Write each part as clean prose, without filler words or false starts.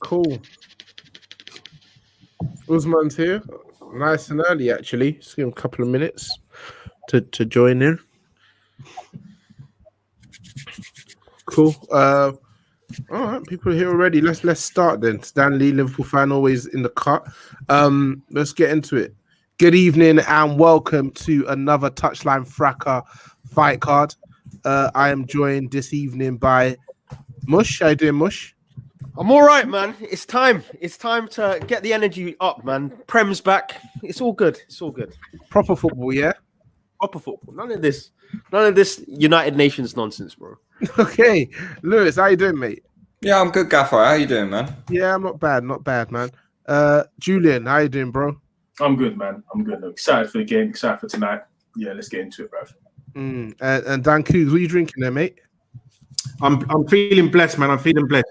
Cool. Usman's here. Nice and early, actually. Just give him a couple of minutes to join in. Cool. All right, people are here already. Let's start then. Stanley, Liverpool fan, always in the cut. Let's get into it. Good evening and welcome to another Touchline Fracas Fightcard. I am joined this evening by Mush. How you doing, Mush? I'm all right, man. It's time. It's time to get the energy up, man. Prem's back. It's all good. It's all good. Proper football, yeah? Proper football. None of this United Nations nonsense, bro. Okay. Lewis, how you doing, mate? Yeah, I'm good, Gaffer. How you doing, man? Yeah, I'm not bad, man. Julian, how you doing, bro? I'm good, man. I'm good. I'm excited for the game, excited for tonight. Yeah, let's get into it, bro. And Dan Coogs, what are you drinking there, mate? I'm feeling blessed, man. I'm feeling blessed.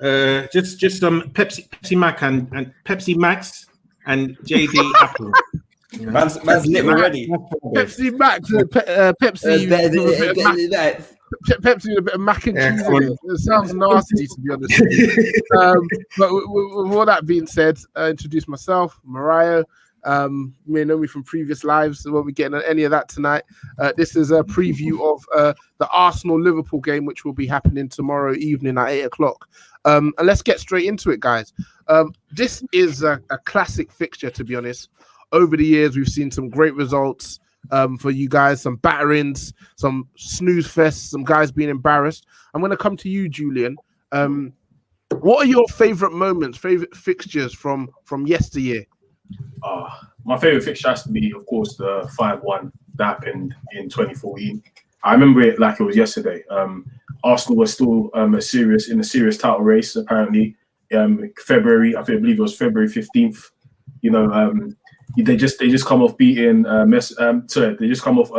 Just Pepsi Max and Pepsi Max and JD Apple. Man's lit already. Pepsi Max, Pepsi with a bit of mac and cheese in it. It sounds nasty, to be honest with you. But with all that being said, I introduce myself, Mariah. You may know me from previous lives, so won't be getting any of that tonight. This is a preview of the Arsenal-Liverpool game, which will be happening tomorrow evening at 8 o'clock. And let's get straight into it, guys. This is a classic fixture, to be honest. Over the years, we've seen some great results for you guys, some batterings, some snooze fests, some guys being embarrassed. I'm going to come to you, Julian. What are your favorite moments, favorite fixtures from yesteryear? My favorite fixture has to be, of course, the 5-1 that happened in 2014. I remember it like it was yesterday. Arsenal was still in a serious title race. Apparently, February, I believe it was February 15th. You know, they just come off beating they just come off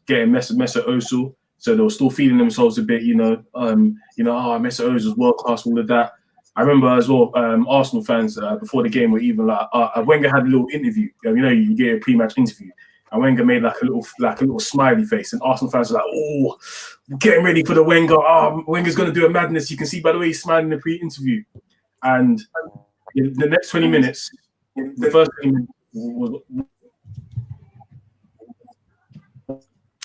getting Mesut Ozil, so they were still feeling themselves a bit. Mesut Ozil's world class, all of that. I remember as well, Arsenal fans before the game were even like, Wenger had a little interview. You get a pre-match interview, and Wenger made like a little smiley face, and Arsenal fans were like, "Oh, getting ready for the Wenger. Wenger's going to do a madness." You can see by the way he's smiling in the pre-interview. And in the next 20 minutes, the first 20 minutes was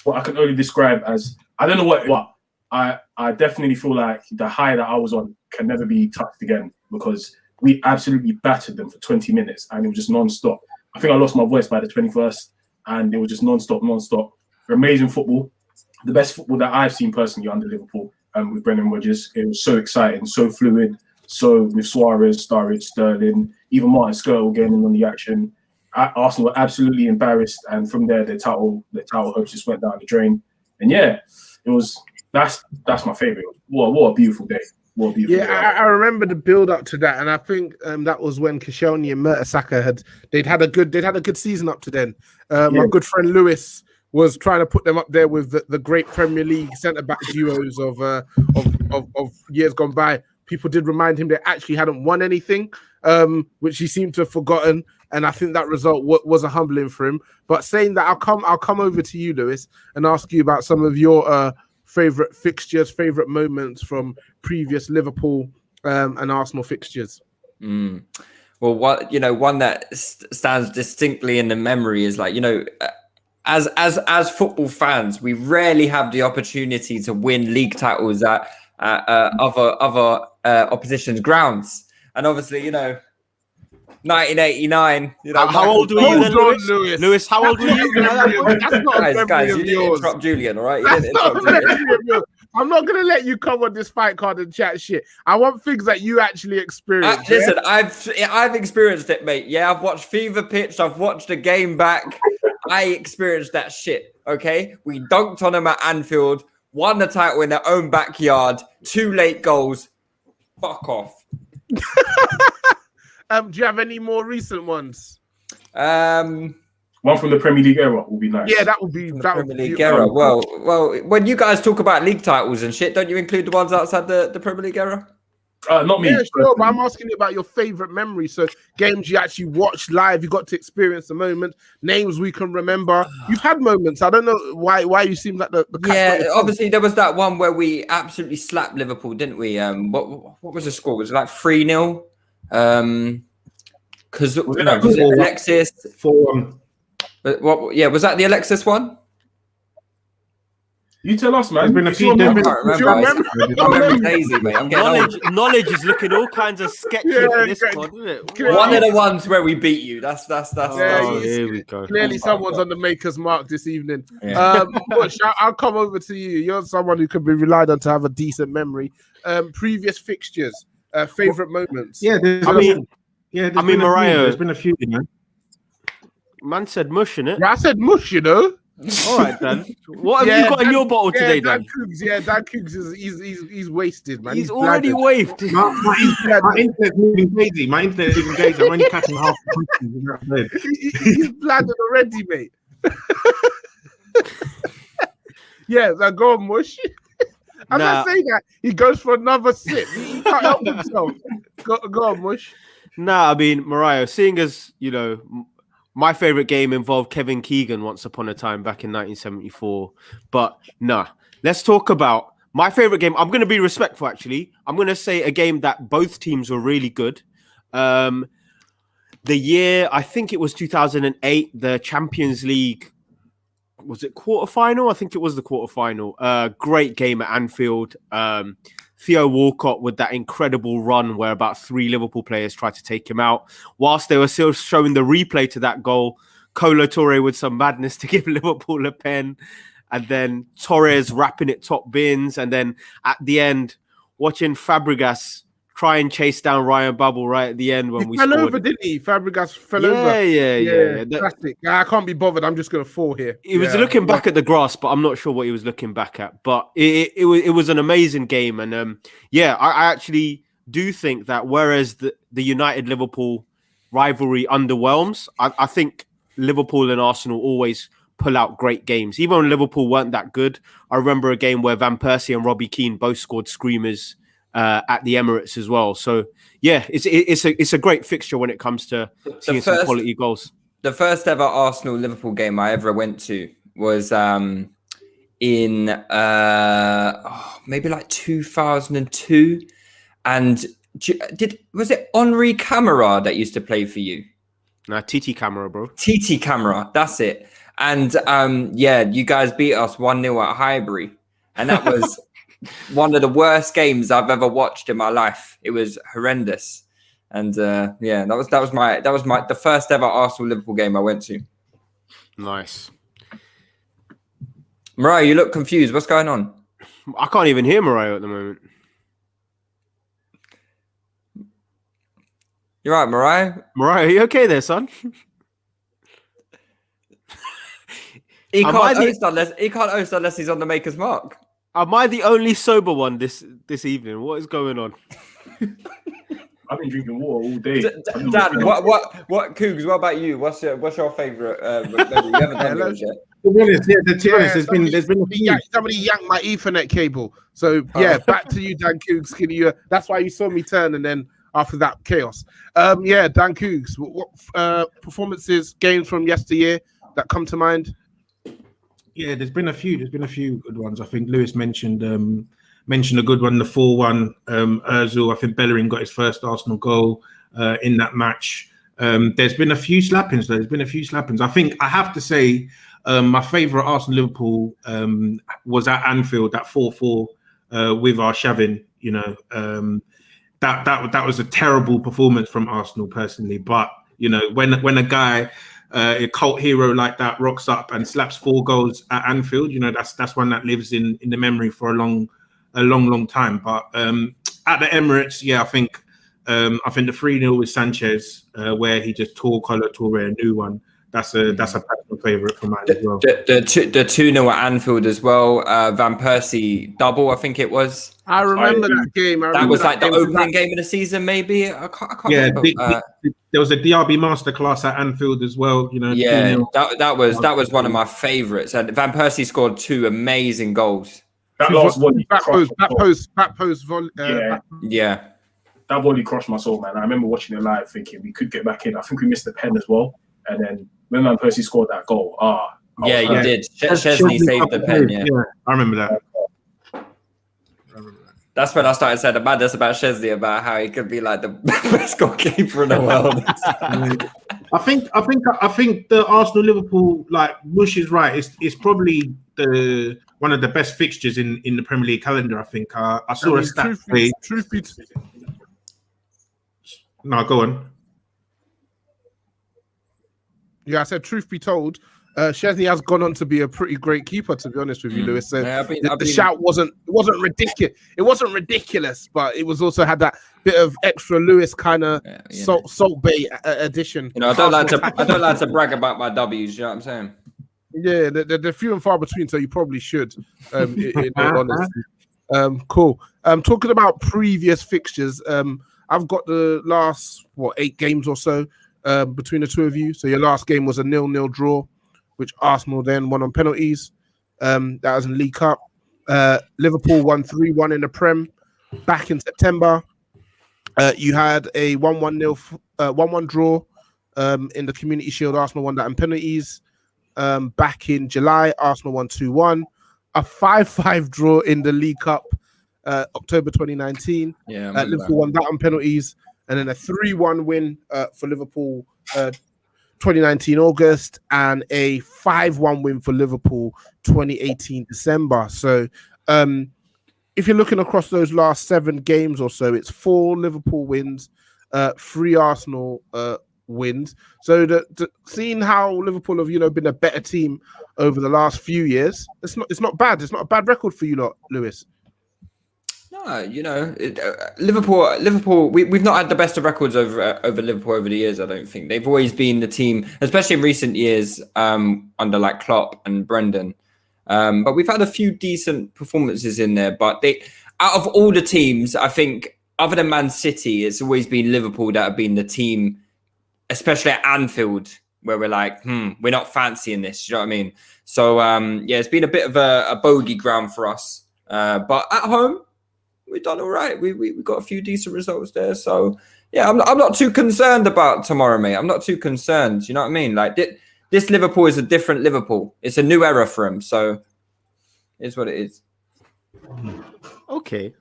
what I can only describe as, I don't know what. I definitely feel like the high that I was on can never be touched again, because we absolutely battered them for 20 minutes and it was just non-stop. I think I lost my voice by the 21st and it was just non-stop. Amazing football. The best football that I've seen personally under Liverpool with Brendan Rodgers. It was so exciting, so fluid. So with Suarez, Sturridge, Sterling, even Martin Skirtle getting in on the action. Arsenal were absolutely embarrassed, and from there their title hopes just went down the drain. And yeah, it was that's my favorite. What a beautiful day. I remember the build up to that, and I think that was when Koscielny and Mertesacker they'd had a good season up to then. My good friend Lewis was trying to put them up there with the great Premier League centre back duos of years gone by. People did remind him they actually hadn't won anything, which he seemed to have forgotten. And I think that result was a humbling for him. But saying that, I'll come over to you, Lewis, and ask you about some of your favorite fixtures, favorite moments from previous Liverpool and Arsenal fixtures. Well, one that stands distinctly in the memory is like, as football fans, we rarely have the opportunity to win league titles at other opposition's grounds, and obviously, 1989. How old were you then, Lewis? Lewis, how old were you? That's not guys, you didn't interrupt Julian, all right? You didn't interrupt Julian. I'm not going to let you come on this fight card and chat shit. I want things that you actually experienced. Listen, I've experienced it, mate. Yeah, I've watched Fever Pitch. I've watched the game back. I experienced that shit, okay? We dunked on them at Anfield, won the title in their own backyard, 2 late goals. Fuck off. Do you have any more recent ones? One from the Premier League era will be nice. Yeah, that would be Premier League era. Well, when you guys talk about league titles and shit, don't you include the ones outside the Premier League era? Not me. Yeah, sure, but I'm asking you about your favorite memories. So games you actually watched live, you got to experience the moment, names we can remember. You've had moments. I don't know why you seem like the obviously there was that one where we absolutely slapped Liverpool, didn't we? What was the score? Was it like 3-0? Because was it Alexis 4-1. What? Yeah, was that the Alexis one? You tell us, man. There's been a I'm lazy, mate. I'm getting knowledge is looking all kinds of sketchy for this pod, isn't it? One of the ones where we beat you. That's. Here we go. Clearly, someone's on the maker's mark this evening. Yeah. Bush, I'll come over to you. You're someone who can be relied on to have a decent memory. Previous fixtures, favorite moments. Yeah, I mean, Mariah. There's been a few, you know. Man said mush, innit? Yeah, I said mush, you know. All right, Dan. What have you got in your bottle today, Dan? Dan Coogs he's wasted, man. He's already waved. My internet's moving crazy. I'm only catching half the questions. He's bladdered already, mate. Yeah, so go on, Mush. As I say that, he goes for another sip. He can't help himself. Go on, Mush. Nah, I mean, Mariah, seeing as, you know, my favorite game involved Kevin Keegan once upon a time back in 1974. But let's talk about my favorite game. I'm going to be respectful, actually. I'm going to say a game that both teams were really good. The year, I think it was 2008, the Champions League, was it quarterfinal? I think it was the quarterfinal. Great game at Anfield. Theo Walcott with that incredible run where about 3 Liverpool players tried to take him out. Whilst they were still showing the replay to that goal, Kolo Touré with some madness to give Liverpool a pen. And then Torres wrapping it top bins. And then at the end, watching Fabregas try and chase down Ryan Babel right at the end when we fell over, didn't he? Fabregas fell over. Yeah. Classic. I can't be bothered. I'm just going to fall here. He was looking back at the grass, but I'm not sure what he was looking back at. But it was an amazing game. And I actually do think that whereas the United-Liverpool rivalry underwhelms, I think Liverpool and Arsenal always pull out great games. Even when Liverpool weren't that good, I remember a game where Van Persie and Robbie Keane both scored screamers at the Emirates as well. So it's a great fixture when it comes to seeing some quality goals. The first ever Arsenal Liverpool game I ever went to was in maybe like 2002, and was it Henri Camara that used to play for you? Nah, TT Camara, bro. TT Camara, that's it. And you guys beat us 1-0 at Highbury, and that was one of the worst games I've ever watched in my life. It was horrendous, and that was the first ever Arsenal Liverpool game I went to. Nice. Mariah, you look confused. What's going on? I can't even hear Mariah at the moment. You're right, Mariah. Mariah, are you okay there, son? He can't host unless he's on the maker's mark. Am I the only sober one this evening? What is going on? I've been drinking water all day. Dan, what Cougs? What about you? What's your favorite? You haven't done yours yet. To be honest, there's been a few. Somebody yanked my Ethernet cable. So back to you, Dan Cougs. That's why you saw me turn, and then after that chaos. Dan Cougs. What performances, games from yesteryear that come to mind? Yeah, there's been a few good ones. I think Lewis mentioned a good one, the 4-1 Ozil. I think Bellerin got his first Arsenal goal in that match. There's been a few slappings though. I think I have to say my favourite Arsenal-Liverpool was at Anfield, that 4-4 with Arshavin. You know, that was a terrible performance from Arsenal personally. But you know, when a guy, a cult hero like that, rocks up and slaps 4 goals at Anfield, you know, that's one that lives in the memory for a long time. But at the Emirates, I think the 3-0 with Sanchez, where he just tore Kolo Touré a new one. That's a personal favourite for mine as well. The 2-0 at Anfield as well. Van Persie double, I think it was. I remember that game. That was like the opening game of the season, maybe. I can't remember. There was a DRB masterclass at Anfield as well. You know. Yeah, that was one of my favourites. And Van Persie scored 2 amazing goals. That last one, back post. that volley crushed my soul, man. I remember watching it live, thinking we could get back in. I think we missed the pen as well, and then when Van Persie scored that goal, yeah, you did. Chesney saved the pen. Yeah, I remember that. That's when I started saying the madness about Chesney, about how he could be like the best goalkeeper in the world. I think the Arsenal Liverpool, like Bush is right. It's probably one of the best fixtures in the Premier League calendar. I think I saw a stat. Truth be no, go on. Yeah, I said truth be told, Chesney has gone on to be a pretty great keeper, to be honest with you, Lewis. So the shout wasn't ridiculous. It wasn't ridiculous, but it was also had that bit of extra Lewis kind of salt bay addition. You know, I don't like to brag about my W's. You know what I'm saying? Yeah, they're few and far between, so you probably should. In all honesty. Cool. Talking about previous fixtures, I've got the last 8 games or so between the two of you. So your last game was a 0-0 draw, which Arsenal then won on penalties. That was in League Cup. Liverpool won 3-1 in the Prem back in September. You had a 1-1 draw in the Community Shield. Arsenal won that in penalties. Back in July, Arsenal won 2-1. A 5-5 draw in the League Cup, October 2019. Yeah, Liverpool won that on penalties. And then a 3-1 win for Liverpool 2019 August, and a 5-1 win for Liverpool 2018 December. So if you're looking across those last 7 games or so, it's 4 Liverpool wins, 3 Arsenal wins. So seeing how Liverpool have been a better team over the last few years, it's not bad. It's not a bad record for you lot, Lewis. No, Liverpool. We've not had the best of records over Liverpool over the years. I don't think they've always been the team, especially in recent years, under like Klopp and Brendan. But we've had a few decent performances in there. But out of all the teams, I think other than Man City, it's always been Liverpool that have been the team, especially at Anfield, where we're like, we're not fancying this. You know what I mean? So it's been a bit of a bogey ground for us. But at home, we've done all right. We got a few decent results there. So, yeah, I'm not too concerned about tomorrow, mate. I'm not too concerned. You know what I mean? Like, this Liverpool is a different Liverpool. It's a new era for him. So, it's what it is. Okay.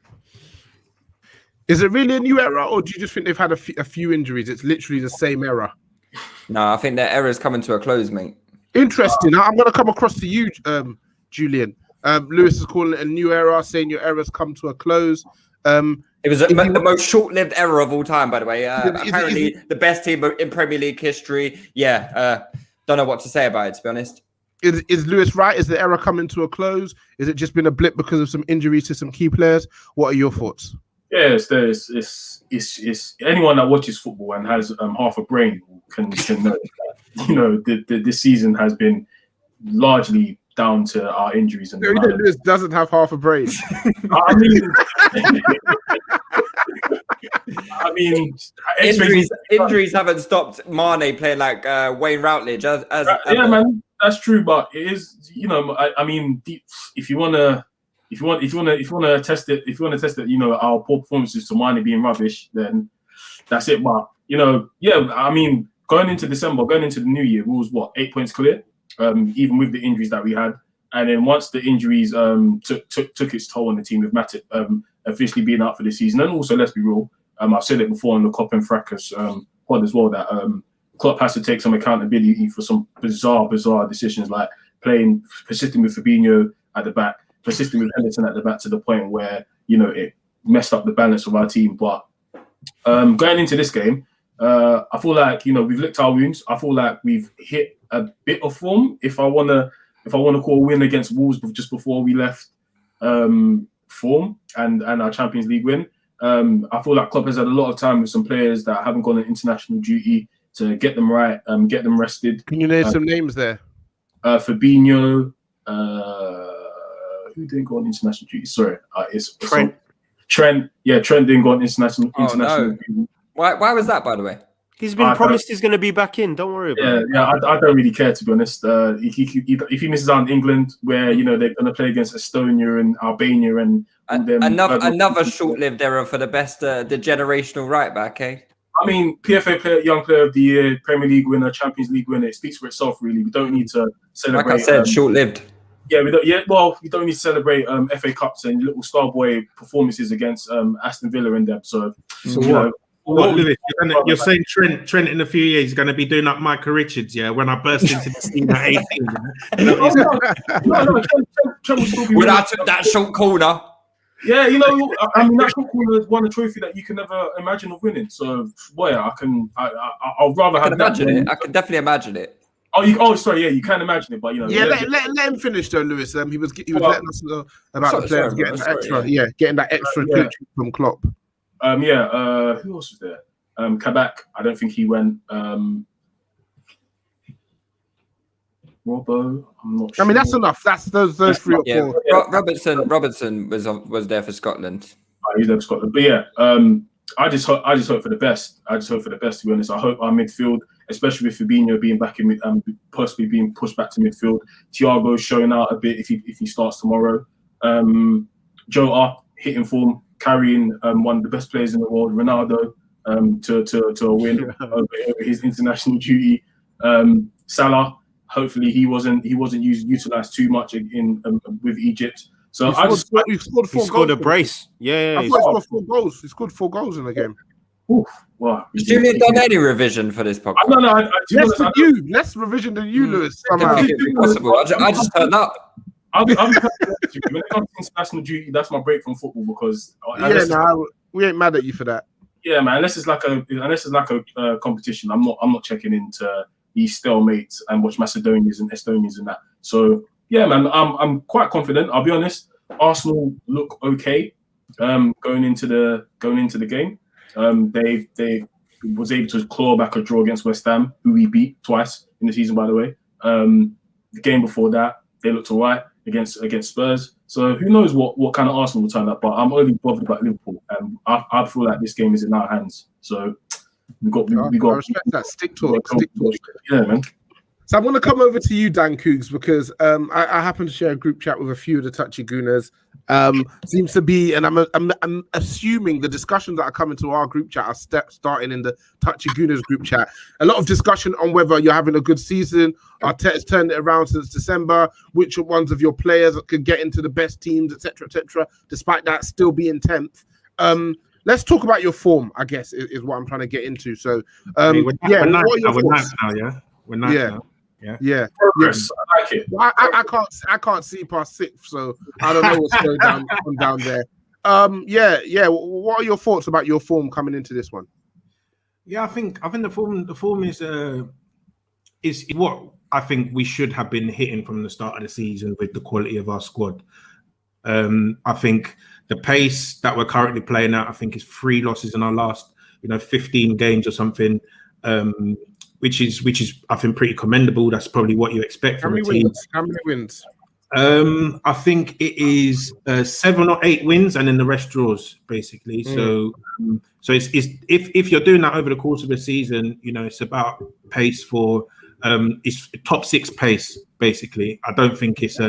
Is it really a new era, or do you just think they've had a few injuries? It's literally the same era. No, I think their era is coming to a close, mate. Interesting. I'm going to come across to you, Julian. Lewis is calling it a new era, saying your era's come to a close. It was the most short-lived era of all time, by the way. Apparently, the best team in Premier League history. Yeah, don't know what to say about it, to be honest. Is Lewis right? Is the era coming to a close? Is it just been a blip because of some injuries to some key players? What are your thoughts? Yes, it's anyone that watches football and has half a brain can know that, this season has been largely down to our injuries. And Lewis doesn't have half a brain. I mean, injuries haven't stopped Mane playing like Wayne Routledge. Man, that's true. But it is, I mean, if you want to test it, our poor performances to Mane being rubbish, then that's it. But I mean, going into December, going into the new year, we was 8 points clear. Even with the injuries that we had, and then once the injuries took its toll on the team, with Matip officially being out for the season, and also let's be real, I've said it before on the KEF and Fracas pod as well, that Klopp has to take some accountability for some bizarre decisions, like persisting with Fabinho at the back, persisting with Henderson at the back, to the point where it messed up the balance of our team. But going into this game, I feel like we've licked our wounds. I feel like we've hit a bit of form. If I want to call a win against Wolves just before we left, form and our Champions League win, I feel like Klopp has had a lot of time with some players that haven't gone on international duty to get them right, get them rested. Can you name some names there? Fabinho. Who didn't go on international duty? Sorry, it's Trent. Trent. Yeah, Trent didn't go on international. No. Why was that, by the way? He's been promised he's going to be back in. Don't worry about it. Yeah, I don't really care, to be honest. If he misses out in England, where they're going to play against Estonia and Albania and another short-lived era for the best, the generational right back, eh? I mean, PFA Young Player of the Year, Premier League winner, Champions League winner. It speaks for itself, really. We don't need to celebrate. Like I said, short-lived. Yeah, we don't need to celebrate FA Cups and little Starboy performances against Aston Villa in them. So what Lewis, you're saying Trent in a few years is going to be doing like Michael Richards, yeah? When I burst into the scene at 18. Trent will still be when I took that short corner. Yeah, I mean, that short corner won a trophy that you can never imagine of winning. So, boy, I'd rather have that. I can definitely imagine it. Sorry, yeah, you can imagine it, but Yeah, let him finish though, Lewis. He was letting us know about the players getting that extra, getting that extra from Klopp. Who else was there? Kabak, I don't think he went. Robbo, I'm not sure. I mean, that's enough. That's those 3 or 4. Yeah. Robertson was there for Scotland. He's there for Scotland, but yeah, I just hope for the best. To be honest, I hope our midfield, especially with Fabinho being back in, possibly being pushed back to midfield. Thiago showing out a bit if he starts tomorrow. Jota hitting form, carrying one of the best players in the world, Ronaldo, to a win over his international duty. Salah, hopefully he wasn't utilized too much with Egypt. So he scored a brace. Yeah, he scored 4 goals. He scored 4 goals in the game. Oof, wow. Has Julian done any revision for this podcast? No. Less revision than you, Lewis. Somehow. Possible. I just turned up. When it comes to international duty, that's my break from football because we ain't mad at you for that. Yeah, man. Unless it's like a competition, I'm not checking into these stalemates and watch Macedonians and Estonians and that. So yeah, man, I'm quite confident. I'll be honest. Arsenal look okay going into the game. They was able to claw back a draw against West Ham, who we beat twice in the season, by the way. The game before that, they looked alright against Spurs. So who knows what kind of Arsenal will turn up? But I'm only bothered about Liverpool, and I feel like this game is in our hands. So we got. I respect that. Stick talk. Yeah, man. So I'm going to come over to you, Dan Cougs, because I happen to share a group chat with a few of the Touchy Gooners. Seems to be, and I'm assuming the discussions that are coming to our group chat are starting in the Touchy Gooners group chat. A lot of discussion on whether you're having a good season. Arteta's turned it around since December. Which ones of your players could get into the best teams, etc., etc. Despite that still being 10th. Let's talk about your form, I guess, is what I'm trying to get into. So, we're ninth now. Yeah. Progress. I like it. I can't see past 6th, so I don't know what's going down there. What are your thoughts about your form coming into this one? Yeah, I think the form is what I think we should have been hitting from the start of the season with the quality of our squad. I think the pace that we're currently playing at, I think, is 3 losses in our last 15 games or something. Which is I think pretty commendable. That's probably what you expect from a team. How many wins? I think it is 7 or 8 wins, and then the rest draws, basically. So it's if you're doing that over the course of a season, it's about pace for it's top 6 pace, basically. I don't think it's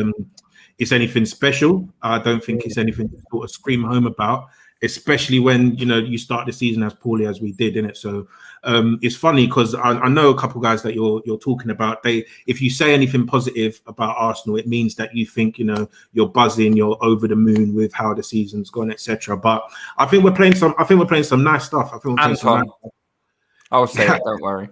anything special. I don't think it's anything to sort of scream home about, especially when you start the season as poorly as we did, innit? So it's funny because I know a couple of guys that you're talking about. If you say anything positive about Arsenal, it means that you think you're buzzing, you're over the moon with how the season's gone, etc. But I think we're playing some nice stuff. I'll say it. Don't worry.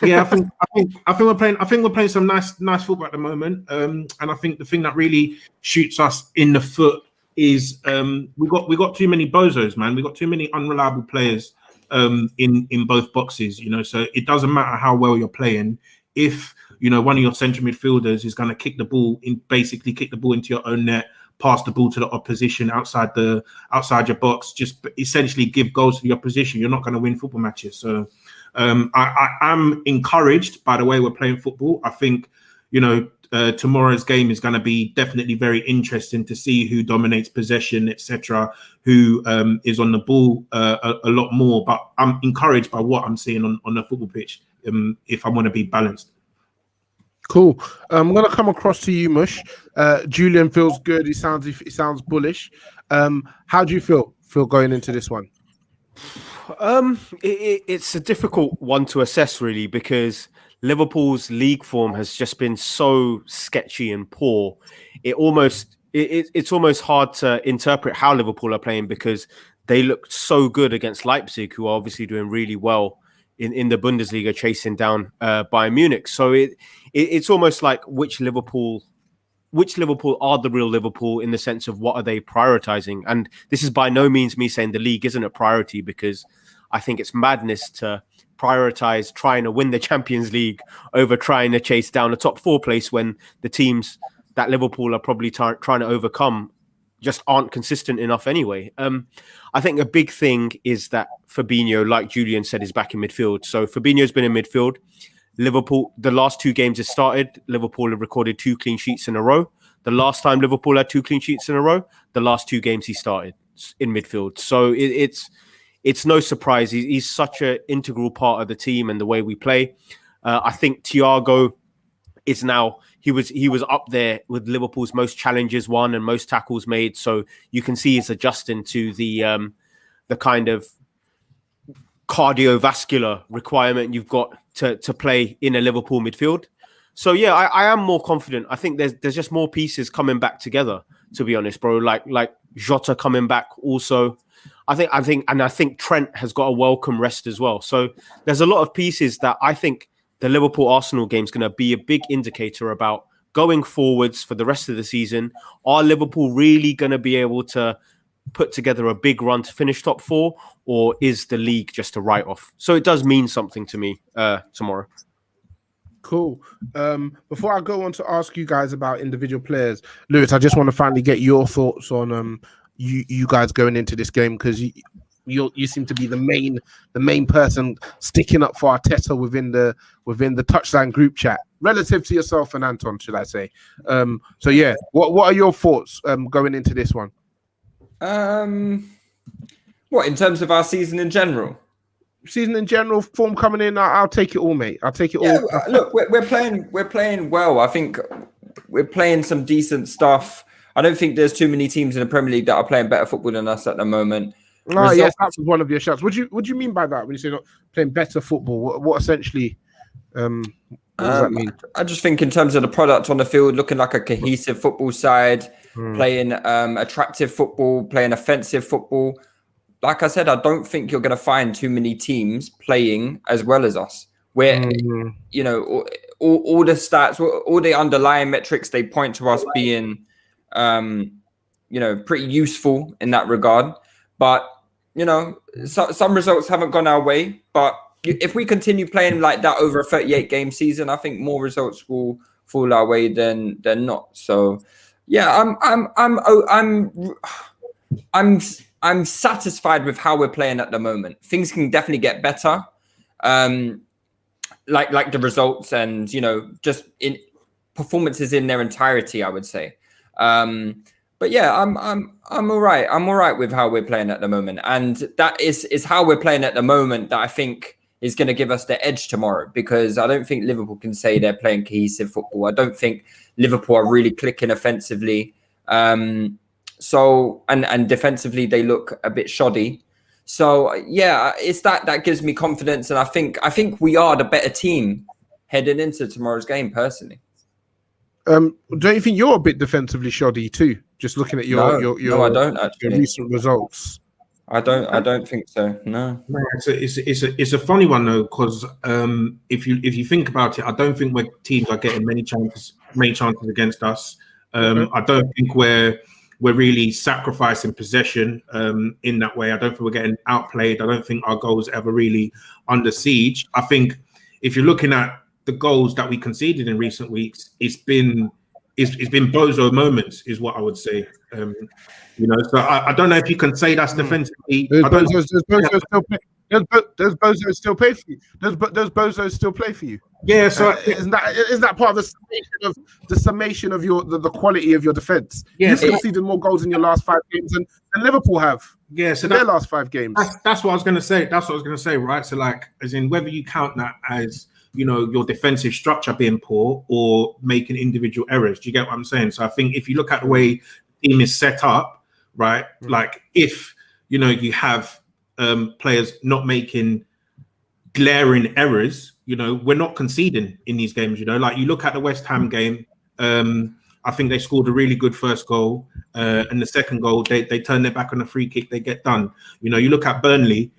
Yeah, I think we're playing some nice football at the moment. And I think the thing that really shoots us in the foot is we got too many bozos, man. We got too many unreliable players in both boxes, so it doesn't matter how well you're playing if one of your central midfielders is going to kick the ball into your own net, pass the ball to the opposition outside your box, just essentially give goals to the opposition. You're not going to win football matches. So I am encouraged by the way we're playing football. I think tomorrow's game is going to be definitely very interesting to see who dominates possession, etc., who is on the ball a lot more. But I'm encouraged by what I'm seeing on the football pitch, if I want to be balanced. Cool. I'm going to come across to you, Mush. Julian feels good. He sounds bullish. How do you feel going into this one? It's a difficult one to assess, really, because Liverpool's league form has just been so sketchy and poor. It's almost hard to interpret how Liverpool are playing, because they looked so good against Leipzig, who are obviously doing really well in the Bundesliga, chasing down Bayern Munich. So it's almost like which Liverpool are the real Liverpool, in the sense of what are they prioritizing? And this is by no means me saying the league isn't a priority, because I think it's madness to prioritize trying to win the Champions League over trying to chase down a top 4 place, when the teams that Liverpool are probably trying to overcome just aren't consistent enough anyway. I think a big thing is that Fabinho, like Julian said, is back in midfield. So Fabinho's been in midfield. Liverpool, the last 2 games it started, Liverpool have recorded 2 clean sheets in a row. The last time Liverpool had 2 clean sheets in a row, the last 2 games he started in midfield. So it's no surprise. He's such an integral part of the team and the way we play. I think Thiago is now, he was up there with Liverpool's most challenges won and most tackles made. So you can see he's adjusting to the kind of cardiovascular requirement you've got to play in a Liverpool midfield. So yeah, I am more confident. I think there's just more pieces coming back together, to be honest, bro. Like Jota coming back also. I think Trent has got a welcome rest as well. So there's a lot of pieces that I think the Liverpool Arsenal game is going to be a big indicator about going forwards for the rest of the season. Are Liverpool really going to be able to put together a big run to finish top 4, or is the league just a write-off? So it does mean something to me tomorrow. Cool. Before I go on to ask you guys about individual players, Lewis, I just want to finally get your thoughts on you guys going into this game, because you seem to be the main person sticking up for Arteta within the Touchline group chat, relative to yourself and Anton, should I say? So yeah, what are your thoughts going into this one? What, in terms of our season in general? Season in general, form coming in, I'll take it all, mate. I'll take it all. Look, we're playing well. I think we're playing some decent stuff. I don't think there's too many teams in the Premier League that are playing better football than us at the moment. Oh, yes, that was one of your shots. What do you mean by that when you say not playing better football? What essentially what does that mean? I just think in terms of the product on the field, looking like a cohesive football side, playing attractive football, playing offensive football. Like I said, I don't think you're going to find too many teams playing as well as us. Where, you know, all the stats, all the underlying metrics, they point to us being, you know, pretty useful in that regard. But, you know, some results haven't gone our way. But if we continue playing like that over a 38-game season, I think more results will fall our way than not. So, yeah, I'm satisfied with how we're playing at the moment. Things can definitely get better, like the results and, you know, just in performances in their entirety, I would say. But yeah, I'm all right. I'm all right with how we're playing at the moment, and that is how we're playing at the moment that I think is going to give us the edge tomorrow, because I don't think Liverpool can say they're playing cohesive football. I don't think Liverpool are really clicking offensively. So and defensively they look a bit shoddy. So yeah, it's that gives me confidence, and I think we are the better team heading into tomorrow's game. Personally, don't you think you're a bit defensively shoddy too? Just looking at your I don't actually. Your recent results. I don't think so. No. It's a funny one though, because if you think about it, I don't think teams are getting many chances against us. I don't think we're really sacrificing possession in that way. I don't think we're getting outplayed. I don't think our goals ever really under siege. I think if you're looking at the goals that we conceded in recent weeks, it's been bozo moments, is what I would say. You know, so I don't know if you can say that's defensively. Does Bozo still play for you? Does Bozo still play for you? Yeah, so isn't that part of the summation of your the quality of your defense? Yeah, You've conceded more goals in your last 5 games than Liverpool have. Yeah, so in their last 5 games. That's what I was going to say. That's what I was going to say, right? So, like, as in whether you count that as your defensive structure being poor or making individual errors. Do you get what I'm saying? So, I think if you look at the way the team is set up, right, like if you have players not making glaring errors, we're not conceding in these games. Like you look at the West Ham game. I think they scored a really good first goal, and the second goal they turn their back on a free kick, they get done. You look at Burnley,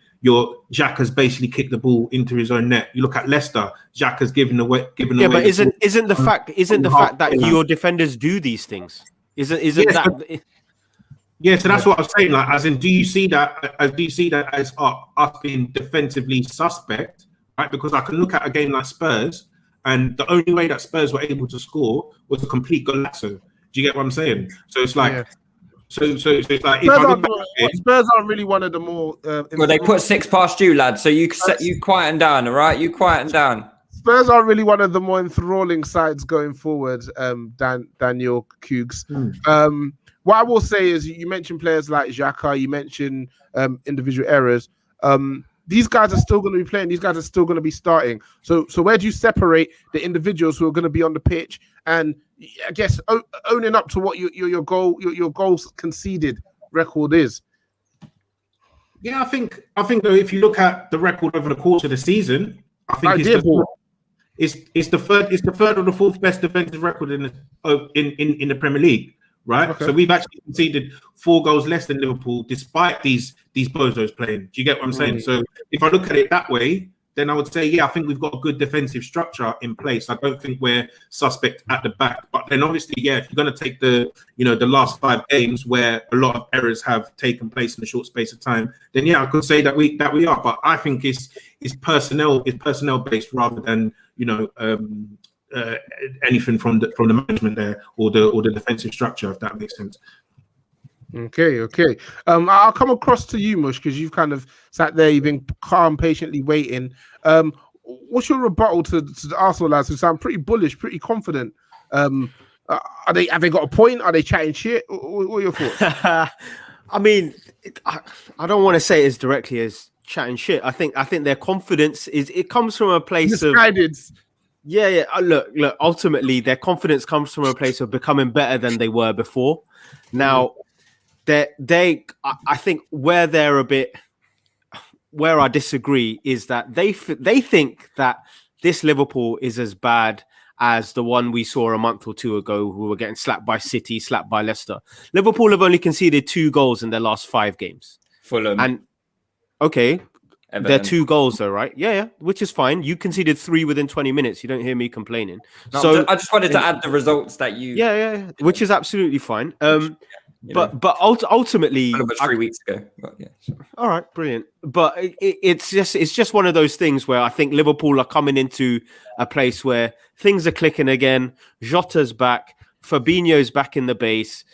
Jack has basically kicked the ball into his own net. You look at Leicester, Jack has given away. Yeah, but isn't the fact that your defenders do these things? Isn't that? Yeah, so that's what I was saying. Like, as in, do you see that as us being defensively suspect, right? Because I can look at a game like Spurs, and the only way that Spurs were able to score was a complete golazo. Do you get what I'm saying? So it's like, so it's like Spurs aren't really one of the more. Well, they put 6 past you, lad. So you quieten down, all right? You quieten down. Spurs are really one of the more enthralling sides going forward. Daniel Cougs. What I will say is, you mentioned players like Xhaka, you mentioned individual errors. These guys are still going to be playing. These guys are still going to be starting. So where do you separate the individuals who are going to be on the pitch and, I guess, owning up to what your goals conceded record is? Yeah, I think though, if you look at the record over the course of the season, I think it's the third or the fourth best defensive record in the Premier League. Right, okay. So we've actually conceded 4 goals less than Liverpool, despite these bozos playing. Do you get what I'm saying? So if I look at it that way, then I would say, yeah, I think we've got a good defensive structure in place. I don't think we're suspect at the back. But then obviously, yeah, if you're going to take the last 5 games where a lot of errors have taken place in a short space of time, then yeah, I could say that we are. But I think it's personnel based rather than anything from the management there or the defensive structure, if that makes sense. Okay. I'll come across to you, Mush, because you've kind of sat there, you've been calm, patiently waiting. What's your rebuttal to the Arsenal lads who sound pretty bullish, pretty confident? Have they got a point? Are they chatting shit? What are your thoughts? I mean, I don't want to say it as directly as chatting shit. I think their confidence comes from a place of guidance. Yeah. Look. Ultimately, their confidence comes from a place of becoming better than they were before. Now, I think where I disagree is that they think that this Liverpool is as bad as the one we saw a month or 2 ago, who were getting slapped by City, slapped by Leicester. Liverpool have only conceded 2 goals in their last 5 games. Fulham. And okay. Everton. They're 2 goals though, right? Yeah, which is fine. You conceded 3 within 20 minutes. You don't hear me complaining. No, so I just wanted to add the results that you. Yeah, which is absolutely fine. But ultimately, a little bit 3 weeks ago. But yeah, sure. All right, brilliant. But it's just one of those things where I think Liverpool are coming into a place where things are clicking again. Jota's back, Fabinho's back in the base.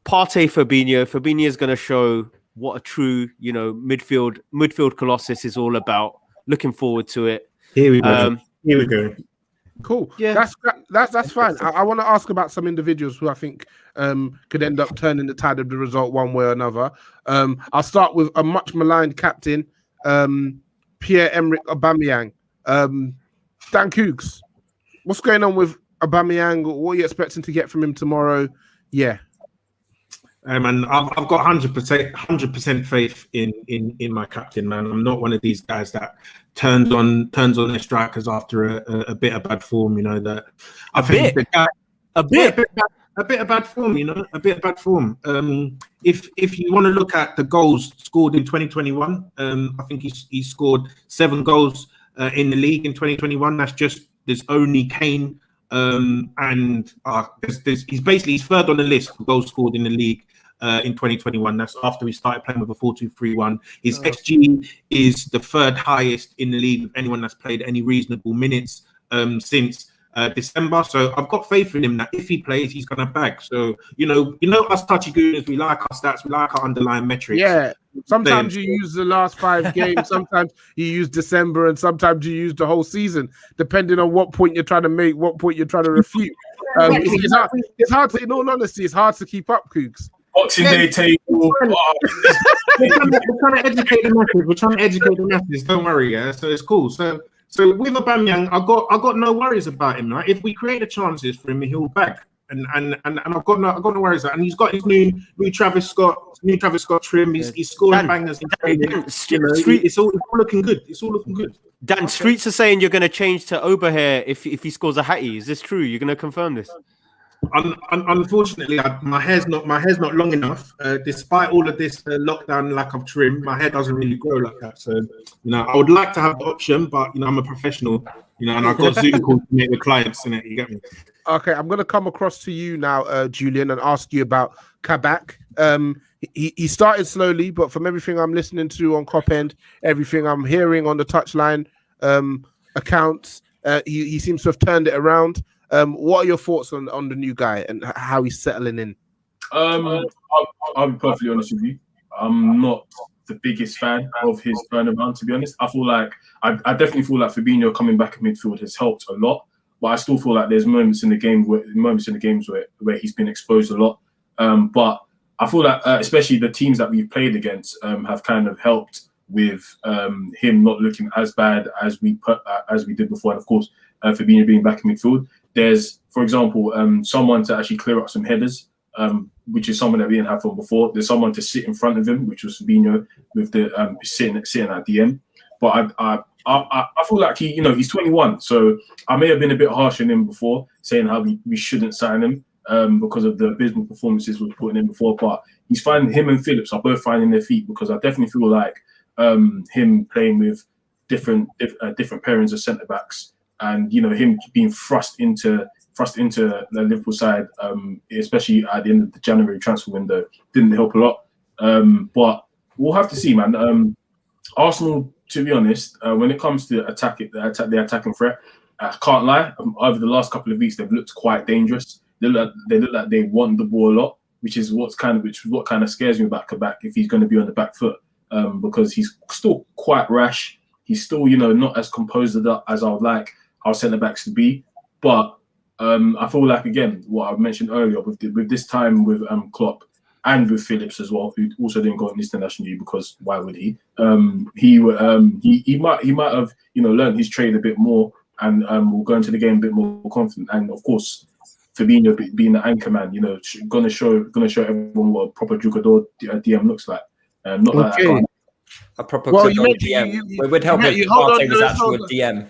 Partey, Fabinho is going to show what a true, midfield colossus is all about. Looking forward to it. Here we go. Cool. Yeah, that's fine. I want to ask about some individuals who I think could end up turning the tide of the result one way or another. I'll start with a much maligned captain, Pierre-Emerick Aubameyang. Dan Cougs, what's going on with Aubameyang? What are you expecting to get from him tomorrow? Yeah. And I've got 100% faith in my captain, man. I'm not one of these guys that turns on their strikers after a bit of bad form. That I think a bit of bad form. A bit of bad form. If you want to look at the goals scored in 2021, I think he scored 7 goals in the league in 2021. There's only Kane. And he's third on the list for goals scored in the league in 2021. That's after he started playing with a 4-2-3-1. His XG is the 3rd highest in the league of anyone that's played any reasonable minutes since December. So I've got faith in him that if he plays, he's going to bag. So, us Touchy Gooners, we like our stats, we like our underlying metrics. Yeah. Sometimes you use the last 5 games, sometimes you use December, and sometimes you use the whole season, depending on what point you're trying to make, what point you're trying to refute. It's hard to, in all honesty, it's hard to keep up, Cougs. Boxing Day table. We're trying to educate the masses. Don't worry, yeah. So it's cool. So with Aubameyang, I got no worries about him. Right? If we create the chances for him, he'll back. And I've got no worries. And he's got his new Travis Scott trim. He's scoring bangers in training. It's all looking good. It's all looking good. Dan, streets are saying you're going to change to Oberhair if he scores a hattie. Is this true? You're going to confirm this? Unfortunately, my hair's not long enough. Despite all of this lockdown lack of trim, my hair doesn't really grow like that. So, I would like to have the option, but I'm a professional, and I've got Zoom calls to make the clients in it. You get me? Okay, I'm gonna come across to you now, Julian, and ask you about Kabak. He started slowly, but from everything I'm listening to on Cop End, everything I'm hearing on the Touchline accounts, he seems to have turned it around. What are your thoughts on the new guy and how he's settling in? I'll be perfectly honest with you. I'm not the biggest fan of his turnaround, to be honest. I feel like I definitely feel like Fabinho coming back in midfield has helped a lot, but I still feel like there's moments in the games where he's been exposed a lot. But I feel like especially the teams that we've played against have kind of helped with him not looking as bad as we did before, and of course Fabinho being back in midfield. There's, for example, someone to actually clear up some headers, which is someone that we didn't have from before. There's someone to sit in front of him, which was Fabinho with the sitting at DM. But I feel like he's 21, so I may have been a bit harsh on him before, saying how we shouldn't sign him because of the abysmal performances we're putting in before. But him and Phillips are both finding their feet, because I definitely feel like him playing with different pairings of centre backs. And him being thrust into the Liverpool side, especially at the end of the January transfer window, didn't help a lot. But we'll have to see, man. Arsenal, to be honest, when it comes to the attacking threat, I can't lie. Over the last couple of weeks, they've looked quite dangerous. They look like they want the ball a lot, which is what kind of scares me about Kabak if he's going to be on the back foot, because he's still quite rash. He's still, not as composed as I would like our centre backs to be, but I feel like, again, what I mentioned earlier with this time with Klopp and with Phillips as well, who also didn't go on international leave because why would he? He might have learned his trade a bit more and will go into the game a bit more confident. And of course, Fabinho being the anchor man, gonna show everyone what a proper jugador DM looks like. Not like that. A proper DM. It would help if Partey was actual DM.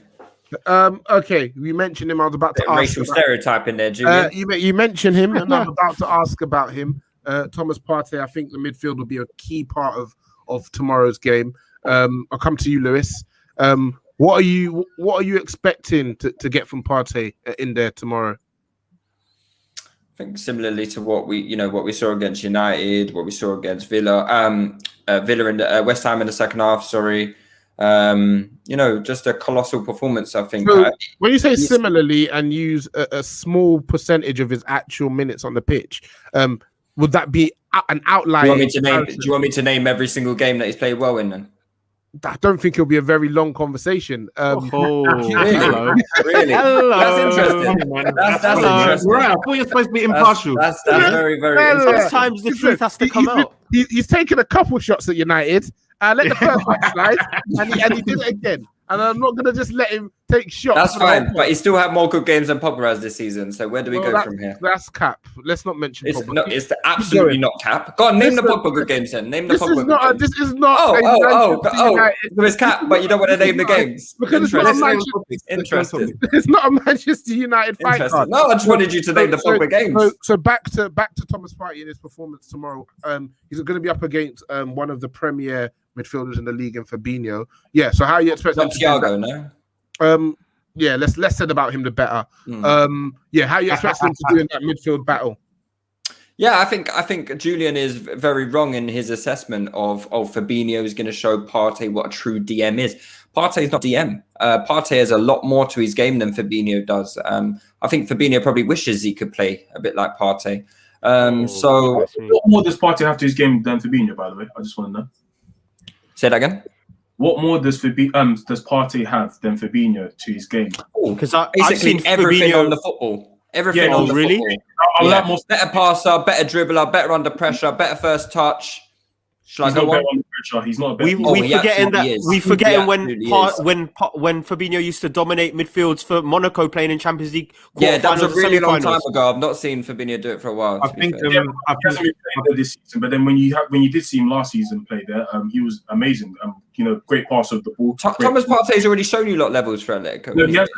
Okay, we mentioned him. I was about to ask racial stereotype in there, Julian. You mentioned him, and I'm about to ask about him. Thomas Partey. I think the midfield will be a key part of tomorrow's game. I'll come to you, Lewis. What are you expecting to get from Partey in there tomorrow? I think similarly to what we saw against United, what we saw against Villa, and West Ham in the second half. Sorry. Just a colossal performance, I think. So when you say similarly and use a small percentage of his actual minutes on the pitch, would that be an outlier? Do you want me to name every single game that he's played well in then? I don't think it'll be a very long conversation. Really? Hello. That's interesting. That's interesting. Right, I thought you're supposed to be impartial. That's very, very interesting. Sometimes the truth has to come out. He's taken a couple shots at United. Let the first one slide, and he did it again. And I'm not going to just let him take shots. That's fine, but he still had more good games than Pogba has this season. So where do we go from here? That's cap. Let's not mention Pogba. No, it's absolutely not cap. Go on, name the Pogba good games then. Name the Pogba good games. This is not. So it's cap, but you don't want to name the games. Because it's not a Manchester. It's not a Manchester United fight card. No, I just wanted you to name the Pogba games. So back to Thomas Partey in his performance tomorrow. He's going to be up against one of the premier midfielders in the league in Fabinho. Yeah, so how are you expecting Thiago, no? Yeah, less said about him the better. Yeah, how are you expecting him to do in that midfield battle? Yeah, I think Julian is very wrong in his assessment of Fabinho is going to show Partey what a true DM is. Partey is not DM. Partey has a lot more to his game than Fabinho does. I think Fabinho probably wishes he could play a bit like Partey. So what more does Partey have to his game than Fabinho? By the way, I just want to know. Say that again. What more does Partey have than Fabinho to his game? Because Basically everything on the football. Everything on the football. Better passer, better dribbler, better under pressure, better first touch. He's not better under pressure. He's not better. We forgetting when Fabinho used to dominate midfields for Monaco playing in Champions League. Yeah, that was a really long time ago. I've not seen Fabinho do it for a while. I think he hasn't been playing there this season, but then when you did see him last season play there, he was amazing. Great pass of the ball. Thomas Partey's already shown you lot levels for Atletico. No, he hasn't.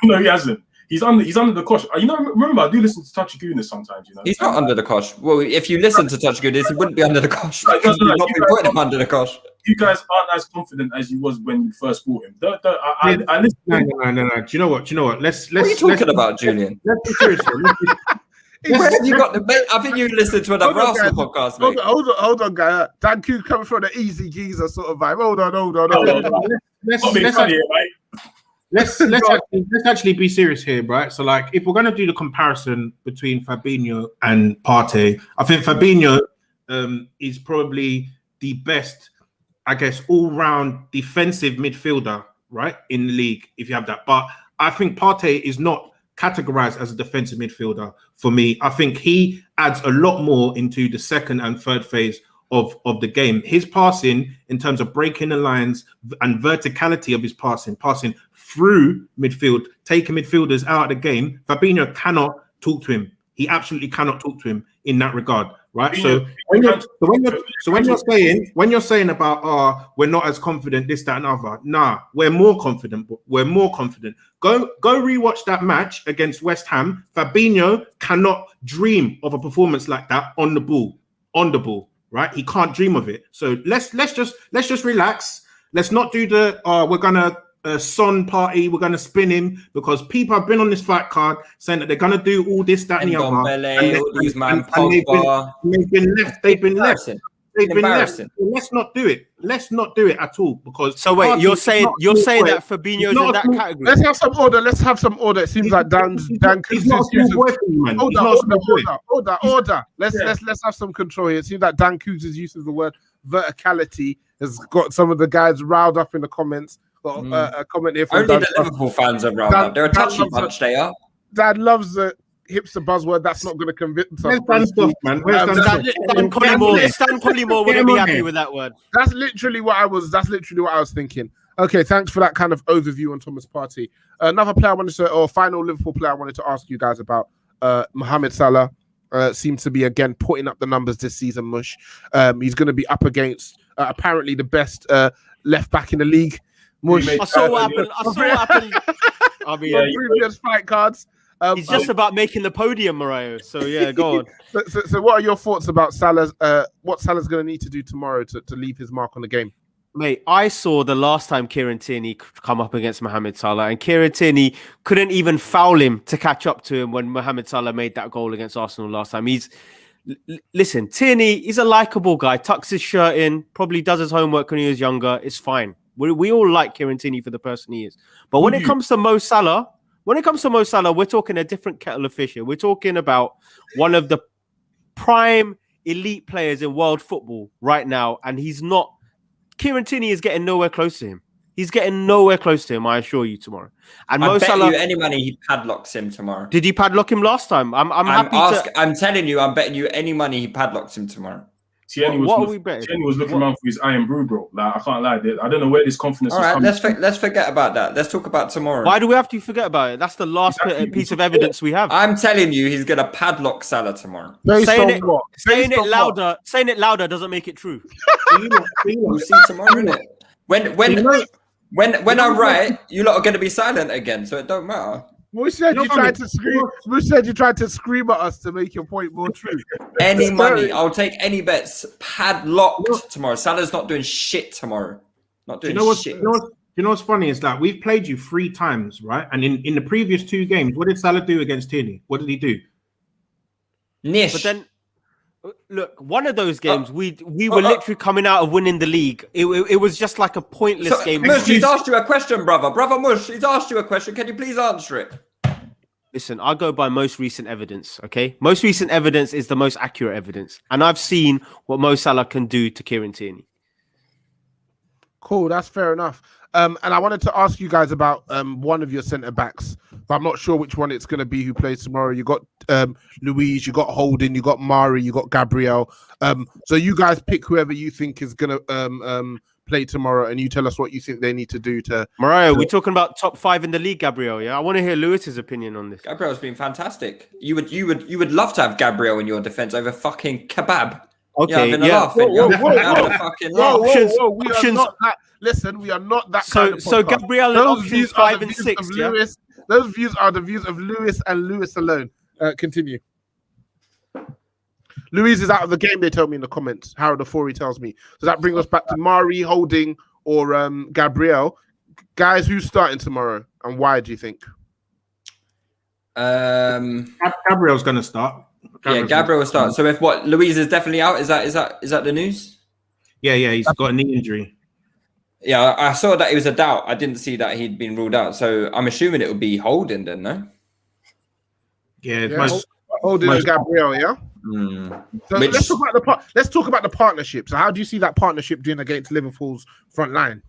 No, he hasn't. He's under the cosh. Remember, I do listen to Touchy Gooners sometimes. He's not under the cosh. Well, if you listen to Touchy Gooners, he wouldn't be under the cosh. Not been putting him under the cosh. You guys aren't as confident as you was when you first bought him. I listen. No. Do you know what? Let's. What are you talking about, Julian? Let's be serious. Where have you got the mate? I think you listened to another Arsenal podcast, mate. Hold on, guy. Dan Q coming from the easy geezer sort of vibe. Hold on. Let's actually be serious here, right? So, like, if we're going to do the comparison between Fabinho and Partey, I think Fabinho is probably the best, I guess, all-round defensive midfielder, right, in the league, if you have that. But I think Partey is not categorized as a defensive midfielder for me. I think he adds a lot more into the second and third phase of the game. His passing, in terms of breaking the lines and verticality of his passing through midfield, taking midfielders out of the game, Fabinho cannot talk to him. He absolutely cannot talk to him in that regard, right? So when you're saying about we're not as confident, this, that, and other, nah, we're more confident. Go rewatch that match against West Ham. Fabinho cannot dream of a performance like that on the ball. Right, he can't dream of it. So let's just relax. Let's not do the we're gonna Son party. We're gonna spin him, because people have been on this fight card saying that they're gonna do all this, that, and the other. They've been left. So let's not do it. Let's not do it at all. Because so wait, you're saying that Fabinho's in that category? Let's have some order. It seems like Dan he's not order. Let's have some control here. It seems like Dan Coos' use of the word verticality has got some of the guys riled up in the comments. Got a comment here from only the Liverpool fans are riled up. They're a touchy bunch. They are. Dad loves the hipster buzzword. That's not going to convince us. Stan Collymore wouldn't be happy with that word. That's literally what I was thinking. Okay, thanks for that kind of overview on Thomas Partey. Another player final Liverpool player I wanted to ask you guys about, Mohamed Salah. Seems to be again putting up the numbers this season. Mush. He's going to be up against apparently the best left back in the league. Mush. I saw what happened. Previous fight cards. It's just about making the podium, Mariah. So yeah, go on. So what are your thoughts about Salah's? What Salah's going to need to do tomorrow to leave his mark on the game? Mate, I saw the last time Kieran Tierney come up against Mohamed Salah, and Kieran Tierney couldn't even foul him to catch up to him when Mohamed Salah made that goal against Arsenal last time. Listen, Tierney, he's a likable guy, tucks his shirt in, probably does his homework when he was younger. It's fine. We all like Kieran Tierney for the person he is. But when it comes to Mo Salah, we're talking a different kettle of fish here. We're talking about one of the prime elite players in world football right now, and he's not. Kieran Tierney is getting nowhere close to him. I assure you, tomorrow. And Mo Salah, you any money he padlocks him tomorrow. Did he padlock him last time? I'm telling you, I'm betting you any money he padlocks him tomorrow. Tierney was looking around for his iron brew, bro. Like, I can't lie. I don't know where this confidence is coming. Let's forget about that. Let's talk about tomorrow. Why do we have to forget about it? That's the last piece of evidence we have. I'm telling you, he's gonna padlock Salah tomorrow. Saying it louder doesn't make it true. We'll see tomorrow, innit? When I'm right, you lot are gonna be silent again, so it don't matter. You tried to scream at us to make your point more true. Any money, I'll take any bets. Padlocked tomorrow. Salah's not doing shit tomorrow. Not doing shit. You know what's funny is that we've played you 3 times, right? And in the previous 2 games, what did Salah do against Tierney? What did he do? Nish. But then Look, one of those games, we were literally coming out of winning the league. It was just like a pointless game. Mush, he's asked you a question, brother. Brother Mush, he's asked you a question. Can you please answer it? Listen, I go by most recent evidence, okay? Most recent evidence is the most accurate evidence. And I've seen what Mo Salah can do to Kieran Tierney. Cool, that's fair enough. And I wanted to ask you guys about one of your centre-backs, but I'm not sure which one it's going to be who plays tomorrow. You got Louise, you got Holding, you got Mari, you got Gabriel. So you guys pick whoever you think is going to play tomorrow, and you tell us what you think they need to do to. Mariah, we're talking about top 5 in the league, Gabriel. Yeah, I want to hear Lewis's opinion on this. Gabriel's been fantastic. You would love to have Gabriel in your defense over fucking Kebab. Okay, Laugh. Whoa. We are not that. Listen, we are not that. So Gabriel and options 5 and 6. Yeah? Those views are the views of Lewis and Lewis alone. Continue. Louise is out of the game, they tell me in the comments. Harold Afori tells me. So that brings us back to Mari, Holding, or Gabriel. Guys, who's starting tomorrow and why do you think? Gabriel's going to start. Gabriel will start. So if Louise is definitely out, is that the news? Yeah, he's got a knee injury. Yeah, I saw that it was a doubt. I didn't see that he'd been ruled out. So I'm assuming it would be Holding then, no? Yeah. Holding and Gabriel, yeah? So let's talk about the partnership. So how do you see that partnership doing against Liverpool's front line?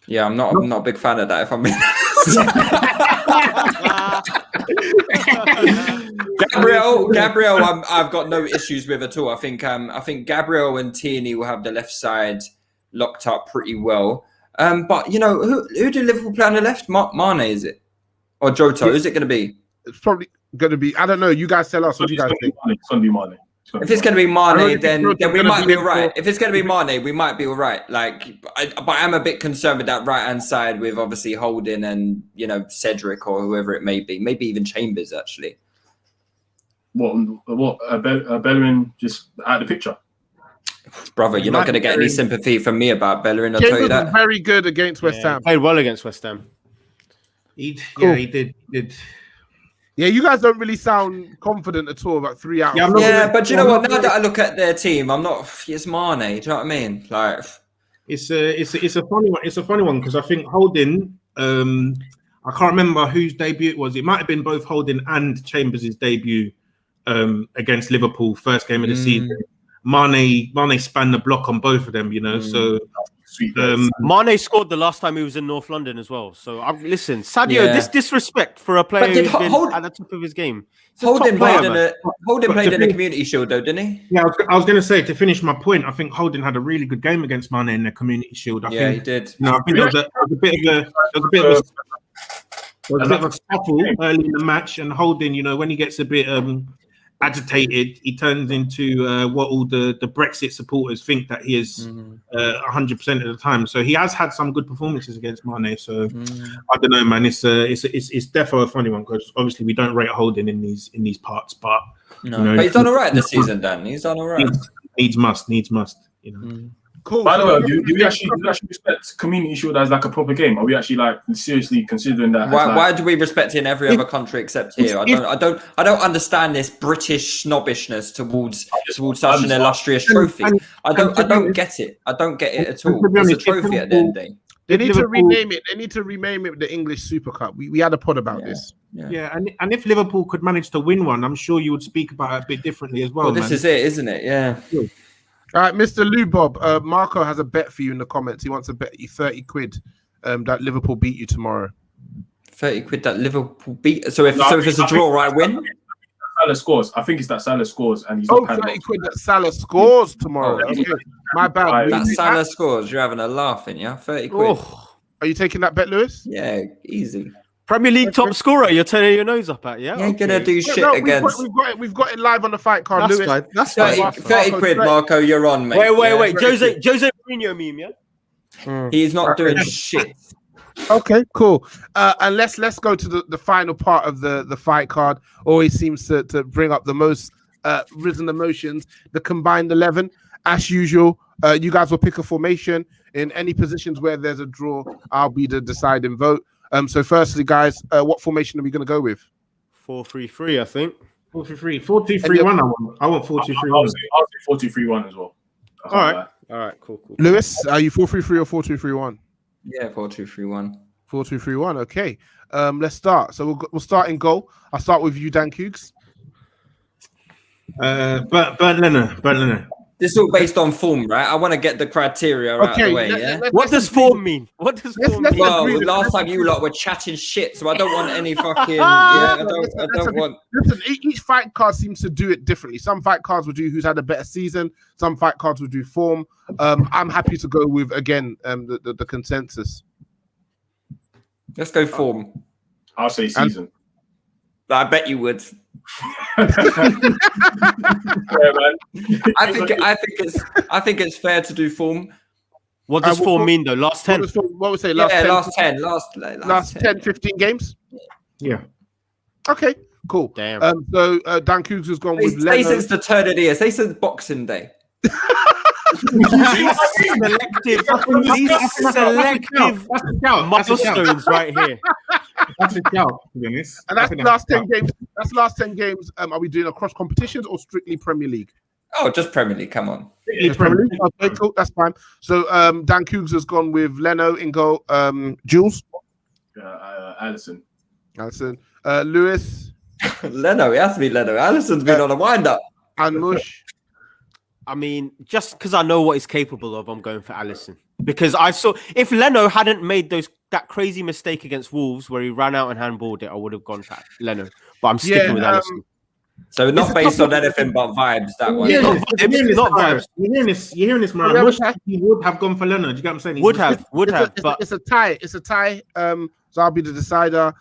Yeah, I'm not a big fan of that. If I'm being Gabriel, I've got no issues with at all. I think Gabriel and Tierney will have the left side locked up pretty well. But who do Liverpool play on the left? Mane, is it, or Jota? Who's it going to be? It's probably going to be. I don't know. You guys tell us. What do you guys think? It's going to be Mane. If it's going to be Mane, then we might be all right. If it's going to be Mane, we might be all right. But I'm a bit concerned with that right-hand side with obviously Holding and, Cedric or whoever it may be. Maybe even Chambers, actually. Bellerin just out of the picture? Brother, you're not going to get any sympathy from me about Bellerin. I'll Chambers tell you that. Was very good against West Ham. Played well against West Ham. He did. Yeah, you guys don't really sound confident at all about 3 out. But you know what? Now that I look at their team, I'm not. It's Mane. Do you know what I mean? Like, it's a funny one. It's a funny one because I think Holding. I can't remember whose debut it was. It might have been both Holding and Chambers' debut against Liverpool, first game of the season. Mane spanned the block on both of them. So. Mane scored the last time he was in North London as well. So listen, Sadio, this disrespect for a player who's been at the top of his game. Holding played in the Community Shield, though, didn't he? Yeah, I was going to say, to finish my point, I think Holding had a really good game against Mane in the Community Shield. I think he did. I think there was a bit of a scuffle early in the match, and Holding, when he gets a bit agitated, he turns into what all the Brexit supporters think that he is 100% of the time. So he has had some good performances against Mane. So I don't know, man. It's definitely a funny one because obviously we don't rate Holding in these parts, but but he's done all right this season, Dan. He's done all right. Needs must. Cool. By the way, do we actually respect Community Shield as like a proper game? Are we actually seriously considering that? Why do we respect it in every other country except here? I don't understand this British snobbishness towards such an illustrious trophy. I don't get it. I don't get it at all. It's a trophy at the end of the day. They need to rename it. They need to rename it the English Super Cup. We had a pod about this. Yeah, and if Liverpool could manage to win one, I'm sure you would speak about it a bit differently as well. Well, this is it, isn't it? Yeah. Cool. All right, Mr. Lou Bob, Marco has a bet for you in the comments. He wants to bet you 30 quid that Liverpool beat you tomorrow. 30 quid that Liverpool beat. So if it's a draw, I win. Salah scores. I think it's that Salah scores, and he's 30 quid that Salah scores tomorrow. Okay. My bad. That Salah scores. You're having a laugh, in 30 quid. Are you taking that bet, Lewis? Yeah, easy. Premier League top scorer, you're turning your nose up at, yeah? You ain't gonna do shit against. We've got it live on the fight card. That's Lewis. fine. That's fine. 30 quid, Marco, you're on, mate. Wait. Jose Mourinho meme, yeah? He's not doing shit. Okay, cool. And let's go to the final part of the fight card. Always seems to bring up the most risen emotions. The combined 11, as usual. You guys will pick a formation in any positions where there's a draw. I'll be the deciding vote. So firstly, guys, what formation are we going to go with? 4-3-3, I think. 4-3-3. 4-2-3-1. I want 4-2-3-1. I'll say 4-2-3-1 as well. All right, cool. Lewis, are you 4-3-3 or 4-2-3-1? Yeah, 4-2-3-1. 4-2-3-1. Okay. Let's start. So we'll start in goal. I'll start with you, Dan Cougs. Bernd Leno. This is all based on form, right? I want to get the criteria out of the way, What does form mean? What does form mean? Well, last time you lot were chatting shit, so I don't want any fucking... I don't want... Listen, each fight card seems to do it differently. Some fight cards will do who's had a better season. Some fight cards will do form. I'm happy to go with, again, the consensus. Let's go form. I'll say season. I bet you would. Yeah, man. I think it's fair to do form. What does form mean though? Last 10? What would say? Last 10. Last 10, 15 games? Yeah. Okay, cool. Damn. So Dan Cougs has gone with Say Leno. since the turn of the year. Say since Boxing Day. These selective milestones right here. That's a shout, to be honest. And that's last 10 games. That's last 10 games. Are we doing across competitions or strictly Premier League? Oh, just Premier League. Come on. Premier League. Okay, cool. That's fine. So Dan Cougs has gone with Leno in goal. Jules? Alisson. Lewis? Leno. It has to be Leno. Alisson's been on a wind-up. And Mush? I mean, just because I know what he's capable of, I'm going for Alisson. Because I saw if Leno hadn't made that crazy mistake against Wolves where he ran out and handballed it, I would have gone for Leno. But I'm sticking with Alisson. So not based on anything but vibes, that one. Yeah, not vibes. You're hearing this, man. He would have gone for Leno. Do you get what I'm saying? Would have. But it's a tie. It's a tie. So I'll be the decider.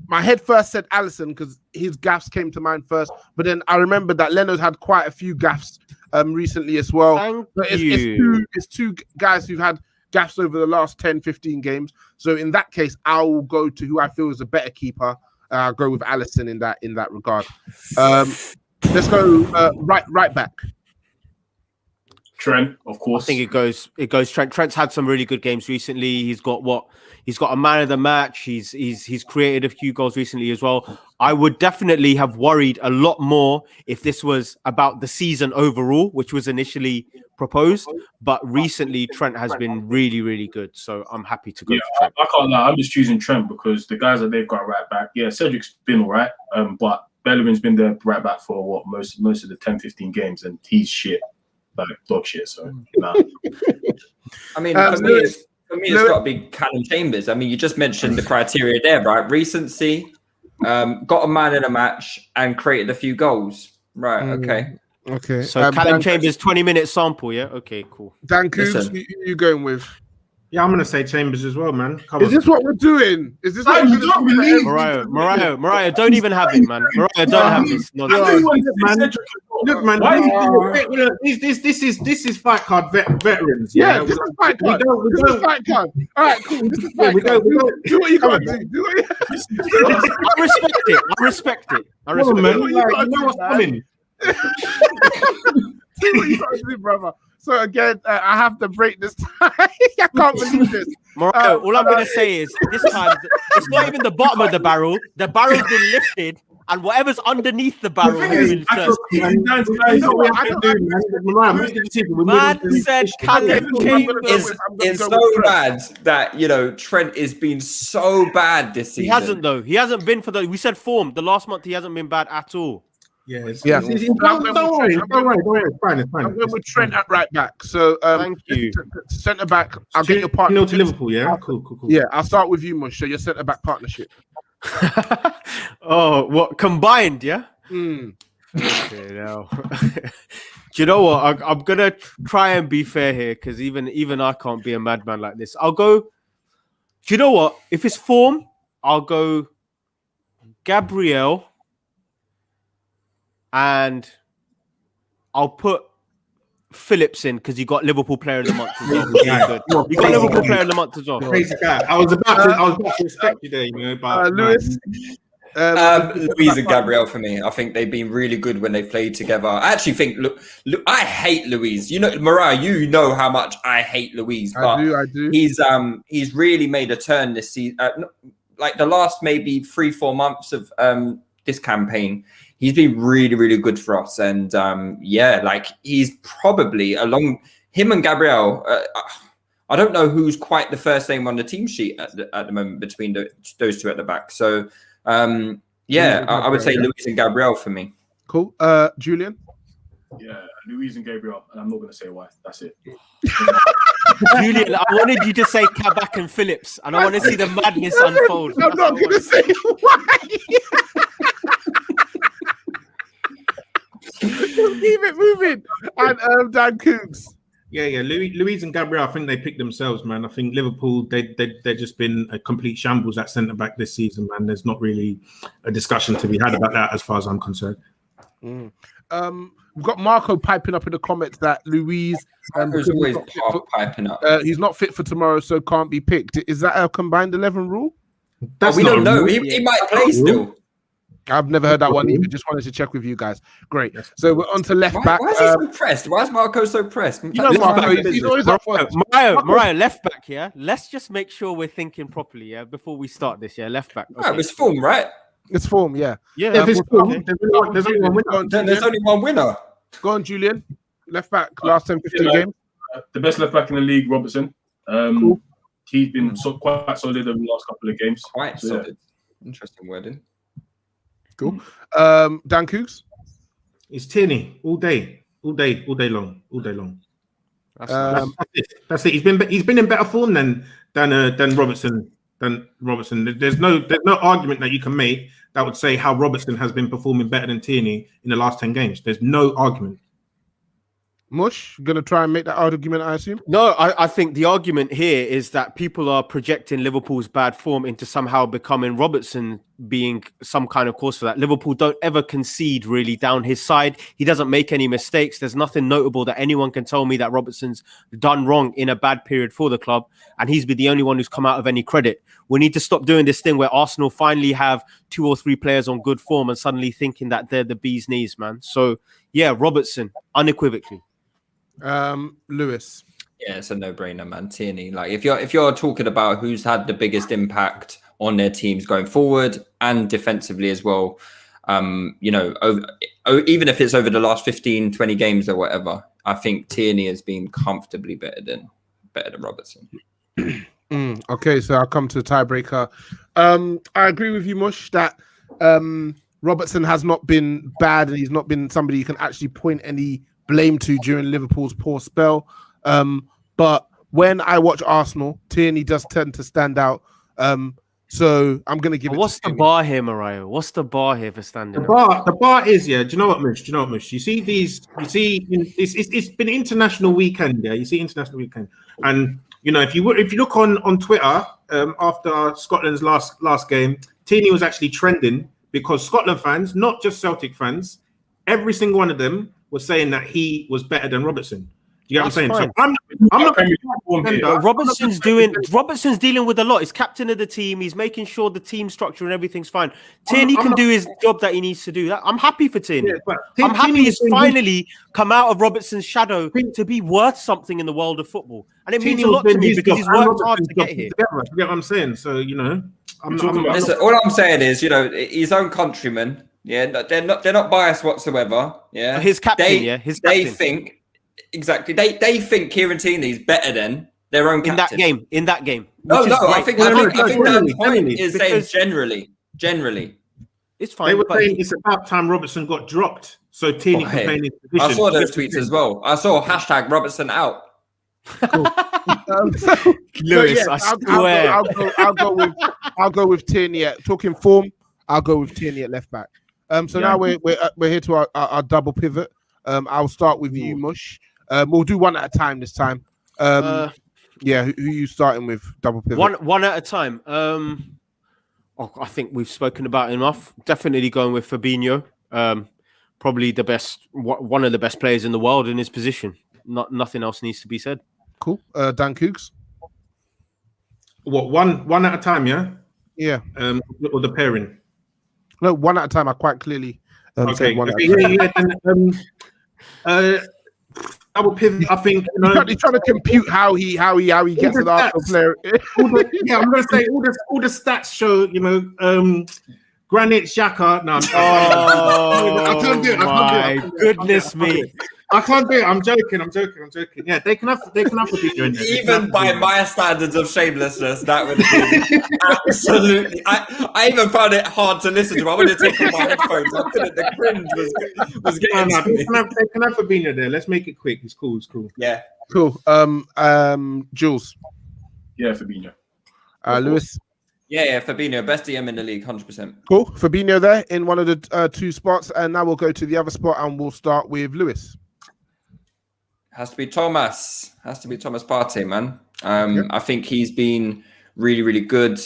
My head first said Alisson because his gaffes came to mind first, but then I remembered that Leno's had quite a few gaffes recently as well. It's two guys who've had gaffes over the last 10, 15 games. So in that case, I will go to who I feel is a better keeper. I'll go with Alisson in that regard. Let's go right back. Trent, of course. I think it goes Trent. Trent's had some really good games recently. He's got a man of the match. He's created a few goals recently as well. I would definitely have worried a lot more if this was about the season overall, which was initially proposed. But recently, Trent has been really, really good. So I'm happy to go for Trent. I can't lie. I'm just choosing Trent because the guys that they've got right back. Yeah, Cedric's been all right. But Bellerin's been there right back for most of the 10, 15 games, and he's shit. Like dog shit. So nah. I mean, for me, it's got to be Callum Chambers. I mean, you just mentioned the criteria there, right? Recency, got a man in a match, and created a few goals. Right. Okay. So Callum Chambers, 20-minute sample. Yeah. Okay. Cool. Dan Cougs, who you going with? Yeah, I'm gonna say Chambers as well, man. Is this what we're doing? Is this what you don't believe? Mariah, don't even have it, man. Mariah, don't have this. Look, man. This is fight card veterans. Yeah, this is fight card. This is fight card. All right, cool. This is fight card. Do what you got to do. I respect it. Man. You know what's coming. Do what you got to do, brother. So again, I have to break this time. I can't believe this. Mariah, all I'm going to say is this time, it's not even the bottom of the barrel. The barrel's been lifted, and whatever's underneath the barrel has been turned. Man said Callum Chambers. It's so bad that, Trent is being so bad this season. He hasn't, though. He hasn't been we said form. The last month, he hasn't been bad at all. Don't worry. It's fine. I'm going with Trent at right back. So thank you. Centre back. I'll get your partner. To Liverpool. Yeah. Cool. Yeah, I'll start with you, Mush. So your centre back partnership. Oh, what combined? Yeah. Okay, now. Do you know what? I'm gonna try and be fair here because even I can't be a madman like this. I'll go. Do you know what? If it's form, I'll go Gabriel. And I'll put Phillips in because you got Liverpool Player of the Month as well. You got Liverpool Player of the Month as well. Crazy guy. I was about to respect you there, but Lewis. Luis and Gabriel for me. I think they've been really good when they've played together. I actually think. Look, I hate Luis. Mariah, you know how much I hate Luis. But I do. He's really made a turn this season. Like the last maybe 3-4 months of this campaign, he's been really, really good for us. And like he's probably along him and Gabriel. I don't know who's quite the first name on the team sheet at the moment between those two at the back. So I would say Luis and Gabriel for me. Cool. Julian? Yeah, Luis and Gabriel. And I'm not going to say why. That's it. Julian, I wanted you to say Kabak and Phillips, and I want to see the madness unfold. I'm not going to say why. Keep it moving. And Dan Cooks. Yeah. Luis and Gabriel, I think they picked themselves, man. I think Liverpool, they've just been a complete shambles at centre back this season, man. There's not really a discussion to be had about that, as far as I'm concerned. We've got Marco piping up in the comments that Luis always piping up. He's not fit for tomorrow, so can't be picked. Is that a combined 11 rule? We don't know. He might play still. I've never heard that one either. Just wanted to check with you guys. Great. So we're on to left back. Why is he so pressed? Why is Marco so pressed? You know, Marco, he's always up for Mariah, left back, yeah? Let's just make sure we're thinking properly, yeah, before we start this, yeah? Left back. Okay. It's form, right? It's form, yeah. Yeah, if it's form, there's only one winner. There's only one winner. Go on, Julian. Left back, last 10, 15 games. The best left back in the league, Robertson. Cool. He's been quite solid over the last couple of games. Quite solid. Interesting wording. Cool. Dan Cooks? It's Tierney all day long. That's it. He's been in better form than Robertson. There's no argument that you can make that would say how Robertson has been performing better than Tierney in the last 10 games. There's no argument. Mush, gonna try and make that argument, I assume? No, I think the argument here is that people are projecting Liverpool's bad form into somehow becoming Robertson being some kind of cause for that. Liverpool don't ever concede really down his side. He doesn't make any mistakes. There's nothing notable that anyone can tell me that Robertson's done wrong in a bad period for the club, and he's been the only one who's come out of any credit. We need to stop doing this thing where Arsenal finally have 2 or 3 players on good form and suddenly thinking that they're the bee's knees, man. So yeah, Robertson, unequivocally. Lewis. Yeah, it's a no-brainer, man. Tierney. Like if you're talking about who's had the biggest impact on their teams going forward and defensively as well, even if it's over the last 15, 20 games or whatever, I think Tierney has been comfortably better than Robertson. Okay, so I'll come to the tiebreaker. I agree with you, Mush, that Robertson has not been bad and he's not been somebody you can actually point any blame to during Liverpool's poor spell. But when I watch Arsenal, Tierney does tend to stand out. So I'm going to give it. What's the bar here, Mariah? What's the bar here for standing? The bar is, yeah. Do you know what, Mush? You see it's been international weekend, yeah. You see international weekend, and if you look on Twitter after Scotland's last game, Tierney was actually trending because Scotland fans, not just Celtic fans, every single one of them was saying that he was better than Robertson. Do you get what I'm saying? Fine. So I'm not. Robertson's dealing with a lot. He's captain of the team. He's making sure the team structure and everything's fine. Tierney can do his job that he needs to do. I'm happy for Tierney. Yeah, I'm happy he's finally come out of Robertson's shadow to be worth something in the world of football, and it means a lot to me because he's worked hard to get here. You get what I'm saying? So all I'm saying is, his own countrymen. Yeah, they're not biased whatsoever. Yeah, his captain. His captain. They think exactly. They think Kieran Tierney is better than their own captain in that game. No, I think that point is saying generally. It's fine. They were saying it's about time Robertson got dropped, so Tierney can play in his position. I saw those tweets as well. I saw hashtag Robertson out. Cool. Lewis, I swear. I'll go with Tierney at talking form. I'll go with Tierney at left back. Now we're here to our double pivot. I'll start with you, Mush. We'll do one at a time this time. Who you starting with double pivot? One at a time. I think we've spoken about enough. Definitely going with Fabinho. Probably one of the best players in the world in his position. Nothing else needs to be said. Cool. Dan Cooks. What one at a time? Yeah. Yeah. Or the pairing. No, one at a time. I quite clearly okay. One at a time. I will pivot. I think he's trying to compute how he gets an Arsenal player. I'm going to say all the stats show. Granit Xhaka. No, I can't do it. My goodness me. I can't do it. I'm joking. Yeah, they can have Fabinho in there. Even by my standards of shamelessness, that would have been absolutely. I even found it hard to listen to. I wanted to take off my headphones. I couldn't. The cringe was getting to me. They can have Fabinho there. Let's make it quick. It's cool. Yeah. Cool. Jules. Yeah, Fabinho. Lewis. Yeah, Fabinho, best DM in the league, 100%. Cool. Fabinho there in one of the two spots, and now we'll go to the other spot, and we'll start with Lewis. Has to be Thomas Partey, man. I think he's been really, really good.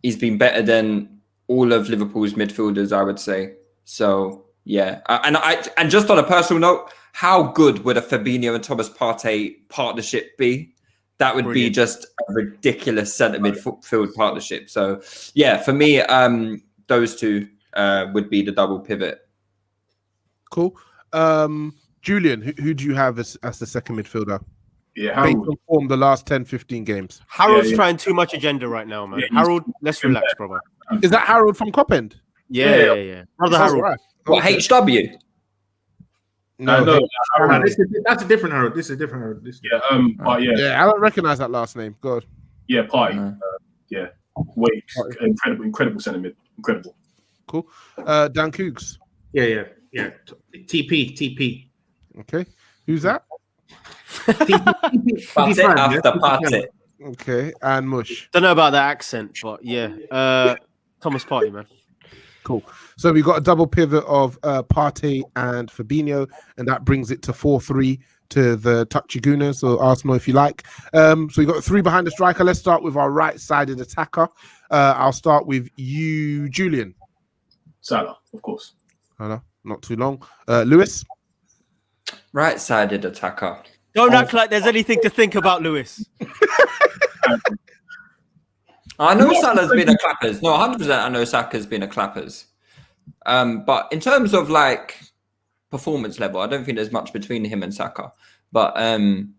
He's been better than all of Liverpool's midfielders, I would say. So yeah, and just on a personal note, how good would a Fabinho and Thomas Partey partnership be? That would be just a ridiculous centre midfield partnership. So yeah, for me, those two would be the double pivot. Cool. Julian, who do you have as the second midfielder? Yeah, Harold. Based on form the last 10, 15 games. Harold's trying too much agenda right now, man. Yeah, Harold, let's relax, brother. Is that Harold from Copend? Yeah. Brother Harold. Right. What, Okay. HW? No, That's a different Harold. This is a different Harold. But yeah, I don't recognize that last name. God. Yeah, Partey. Wait, incredible centre mid. Incredible. Cool. Dan Cougs. Yeah. TP. Okay. Who's that? Partey after Partey. Okay. And Mush. Don't know about that accent, but yeah. Thomas Partey, man. Cool. So we've got a double pivot of Partey and Fabinho, and that brings it to 4-3 to the Touchy Gooners, or Arsenal if you like. So we've got three behind the striker. Let's start with our right-sided attacker. I'll start with you, Julian. Salah, of course. Not too long. Lewis. Right-sided attacker. Don't act like there's anything to think about, Lewis. I know Salah's been a clappers. No, 100%. I know Saka's been a clappers. But in terms of like performance level, I don't think there's much between him and Saka. But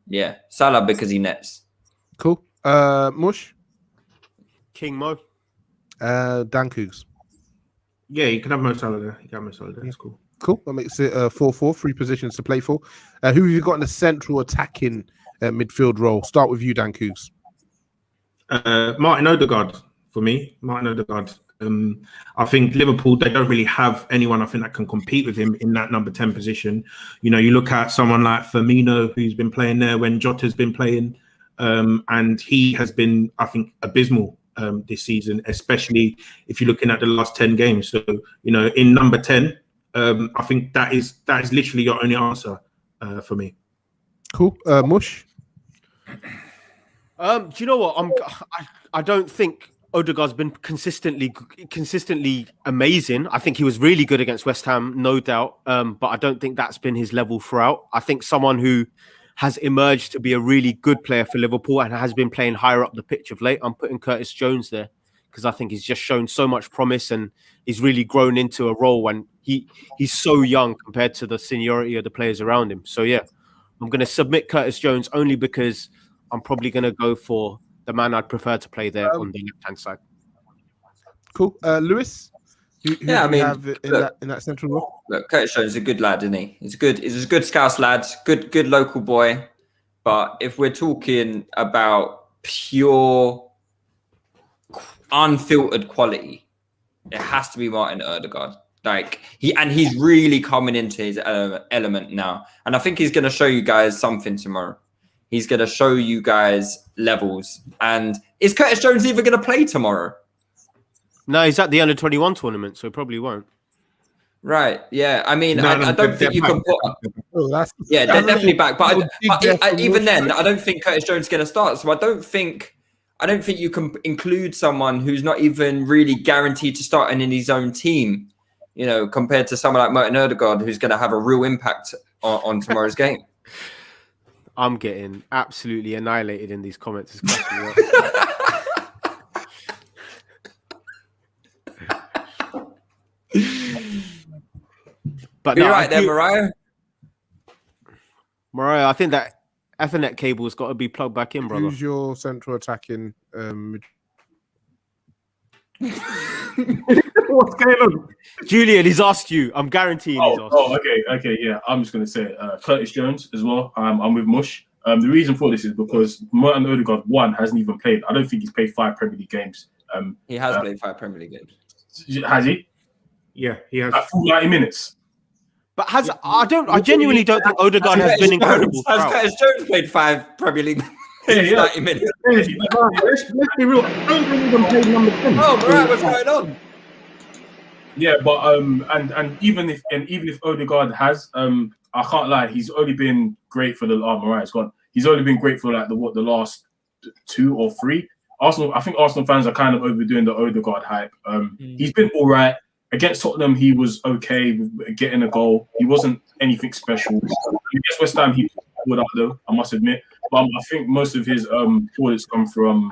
yeah, Salah because he nets. Cool. Mush. King Mo. Dan Cougs. Yeah, you can have Mo Salah there. That's cool. Cool. That makes it 4-4, three positions to play for. Who have you got in the central attacking midfield role? Start with you, Dan Cougs. Martin Odegaard for me. I think Liverpool, they don't really have anyone I think that can compete with him in that number 10 position. You know, you look at someone like Firmino, who's been playing there when Jota's been playing, and he has been, I think, abysmal this season, especially if you're looking at the last 10 games. So, you know, in number 10, I think that is literally your only answer for me. Cool. Mush. Do you know what? I don't think Odegaard's been consistently amazing. I think he was really good against West Ham, no doubt. But I don't think that's been his level throughout. I think someone who has emerged to be a really good player for Liverpool and has been playing higher up the pitch of late, I'm putting Curtis Jones there because I think he's just shown so much promise and he's really grown into a role when he's so young compared to the seniority of the players around him. So yeah, I'm going to submit Curtis Jones only because I'm probably going to go for the man I'd prefer to play there on the left-hand side. Cool. Lewis? Who Yeah, I mean, have in that central role? Look, Curtis Jones is a good lad, isn't he? He's a good Scouse lad, good local boy. But if we're talking about pure, unfiltered quality, it has to be Martin Odegaard. Like he's really coming into his element now, and I think he's going to show you guys something tomorrow. He's going to show you guys levels. And is Curtis Jones even going to play tomorrow? No, he's at the under-21 tournament, so he probably won't. Right. Yeah. I mean, I don't think you can put. They're definitely back. But even then, I don't think Curtis Jones is going to start. So I don't think you can include someone who's not even really guaranteed to start in his own team. You know, compared to someone like Martin Odegaard, who's going to have a real impact on tomorrow's game. I'm getting absolutely annihilated in these comments. But you're right there, Mariah. I think that Ethernet cable's got to be plugged back in, brother. Who's your central attacking? What's going on? Julian, he's asked you. I'm guaranteeing he's asked you. Okay, yeah. I'm just gonna say Curtis Jones as well. I'm with Mush. The reason for this is because Martin Odegaard hasn't even played. I don't think he's played 5 Premier League games. He has played 5 Premier League games. Has he? Yeah, he has. At full 90 minutes. But I genuinely don't think Odegaard has been incredible. Has Curtis Jones played 5 Premier League games? 90 minutes. Let's be real. Don't even play number 10. Oh, right, what's going on? Yeah, but and even if Odegaard has, I can't lie, he's only been great for Mariah's gone. He's only been great for like the last 2 or 3. I think Arsenal fans are kind of overdoing the Odegaard hype. He's been all right. Against Tottenham, he was okay with getting a goal. He wasn't anything special. Against West Ham, he pulled out though, I must admit. But I think most of his points come from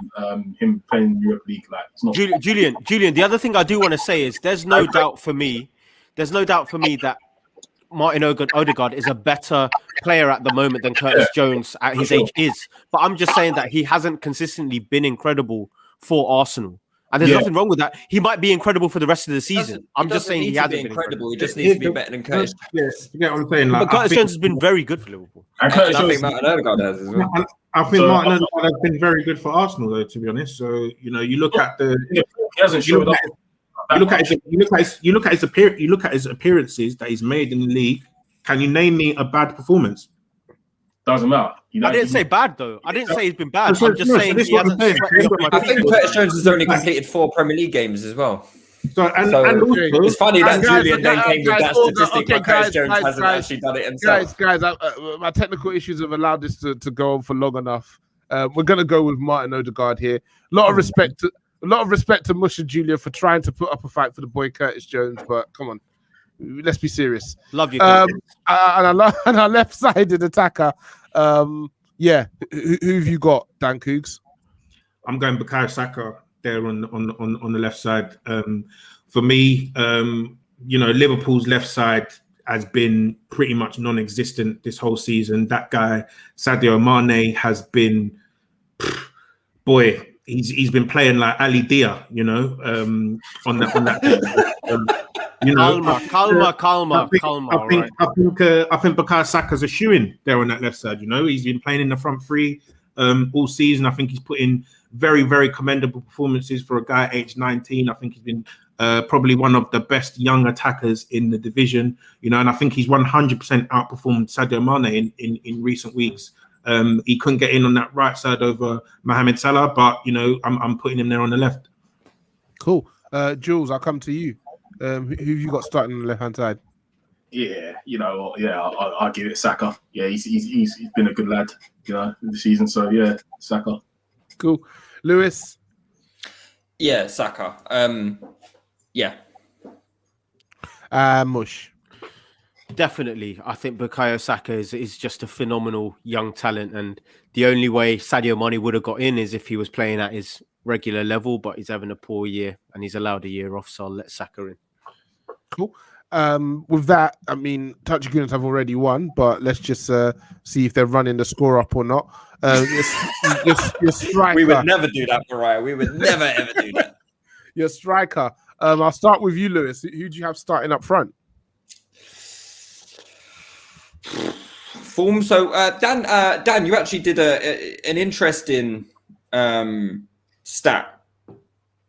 him playing in the Europa League. Like, it's not Julian, the other thing I do want to say is there's no doubt for me that Martin Odegaard is a better player at the moment than Curtis Jones at his age is. But I'm just saying that he hasn't consistently been incredible for Arsenal. And there's nothing wrong with that. He might be incredible for the rest of the season. I'm just saying he hasn't been incredible. He just needs to be better than Curtis. Yes, you get what I'm saying. But Curtis Jones has been very good for Liverpool. And I think Martin Odegaard has as well. I think Martin Odegaard has been very good for Arsenal, though. To be honest, so you look at the. He hasn't showed up. You look at his appearances that he's made in the league. Can you name me a bad performance? Doesn't matter. I didn't say bad though. I didn't say he's been bad. I'm just saying he hasn't. I think Curtis Jones has only completed 4 Premier League games as well. So also, it's funny that Julian then came with that statistic, but Curtis Jones hasn't actually done it himself. Guys, my technical issues have allowed this to go on for long enough. We're gonna go with Martin Odegaard here. A lot of respect to Mush and Julia for trying to put up a fight for the boy Curtis Jones, but come on. Let's be serious. Love you. And our left-sided attacker, who have you got, Dan Cougs? I'm going Bukayo Saka there on the left side. For me, Liverpool's left side has been pretty much non-existent this whole season. That guy, Sadio Mane, has been, he's been playing like Ali Dia, on that. Calma. I think Bukayo Saka's a shoo-in there on that left side. He's been playing in the front three all season. I think he's put in very, very commendable performances for a guy at age 19. I think he's been probably one of the best young attackers in the division. And I think he's 100% outperformed Sadio Mane in recent weeks. He couldn't get in on that right side over Mohamed Salah, but I'm putting him there on the left. Cool, Jules. I'll come to you. Who have you got starting on the left-hand side? Yeah, I'll give it Saka. Yeah, he's been a good lad, this season. So yeah, Saka. Cool, Lewis. Yeah, Saka. Mush. Definitely, I think Bukayo Saka is just a phenomenal young talent, and the only way Sadio Mane would have got in is if he was playing at his regular level. But he's having a poor year, and he's allowed a year off, so I'll let Saka in. Cool. With that, I mean, Touchy Gooners have already won, but let's just see if they're running the score up or not. Your striker. We would never do that, Mariah. We would never ever do that. Your striker. I'll start with you, Lewis. Who do you have starting up front? Form. So, Dan, you actually did an interesting stat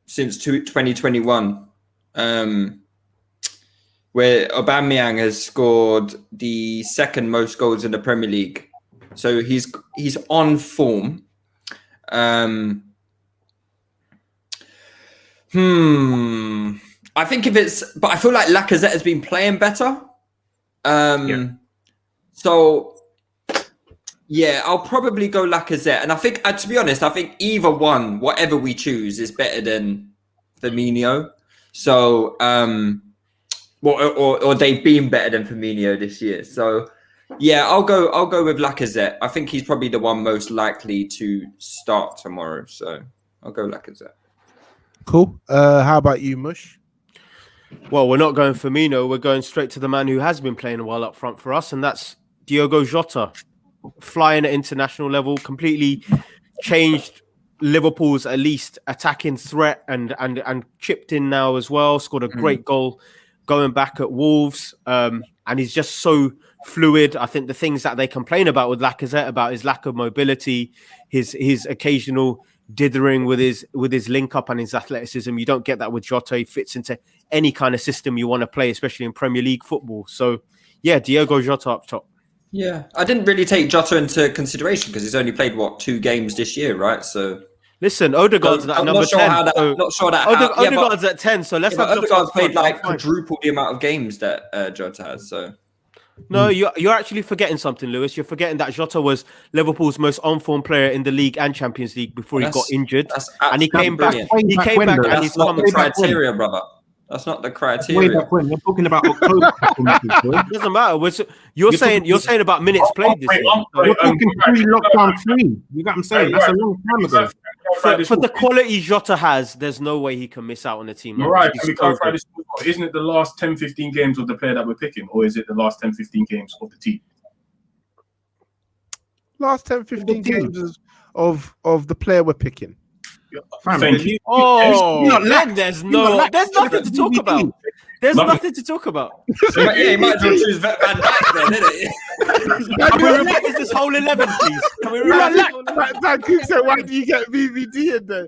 since 2021. Where Aubameyang has scored the second most goals in the Premier League, so he's on form. I think but I feel like Lacazette has been playing better. So yeah, I'll probably go Lacazette, and I think, to be honest, I think either one, whatever we choose, is better than Firmino. So. Or they've been better than Firmino this year. So, yeah, I'll go with Lacazette. I think he's probably the one most likely to start tomorrow. So, I'll go Lacazette. Cool. How about you, Mush? Well, we're not going Firmino. We're going straight to the man who has been playing a while up front for us, and that's Diogo Jota. Flying at international level, completely changed Liverpool's at least attacking threat and chipped in now as well. Scored a great goal going back at Wolves. And he's just so fluid. I think the things that they complain about with Lacazette about his lack of mobility, his occasional dithering with his link up and his athleticism. You don't get that with Jota. He fits into any kind of system you want to play, especially in Premier League football. So yeah, Diogo Jota up top. Yeah, I didn't really take Jota into consideration because he's only played 2 games this year, right? So listen, Odegaard's at number 10. Not sure that Odegaard's at 10. So let's have Odegaard's played quadruple the amount of games that Jota has. So no, you're actually forgetting something, Lewis. You're forgetting that Jota was Liverpool's most on-form player in the league and Champions League before he got injured, and he came back. He came back, and he's not the criteria, brother. That's not the criteria. We're talking about October. It doesn't matter. You're saying about minutes played this year. We're talking pre-lockdown 3. You got what I'm saying? That's a long time ago. For the quality Jota has, there's no way he can miss out on a team. Right, can we clarify this? Isn't it the last 10-15 games of the player that we're picking, or is it the last 10-15 games of the team? Last 10-15 games of the player we're picking. Thank you. There's nothing to talk about. There's nothing to talk about. So, yeah, you might as well choose Van Dijk then, didn't it? Can we revise this whole 11, please? Can we revise this whole 11? That Cook said, why do you get VVD in there?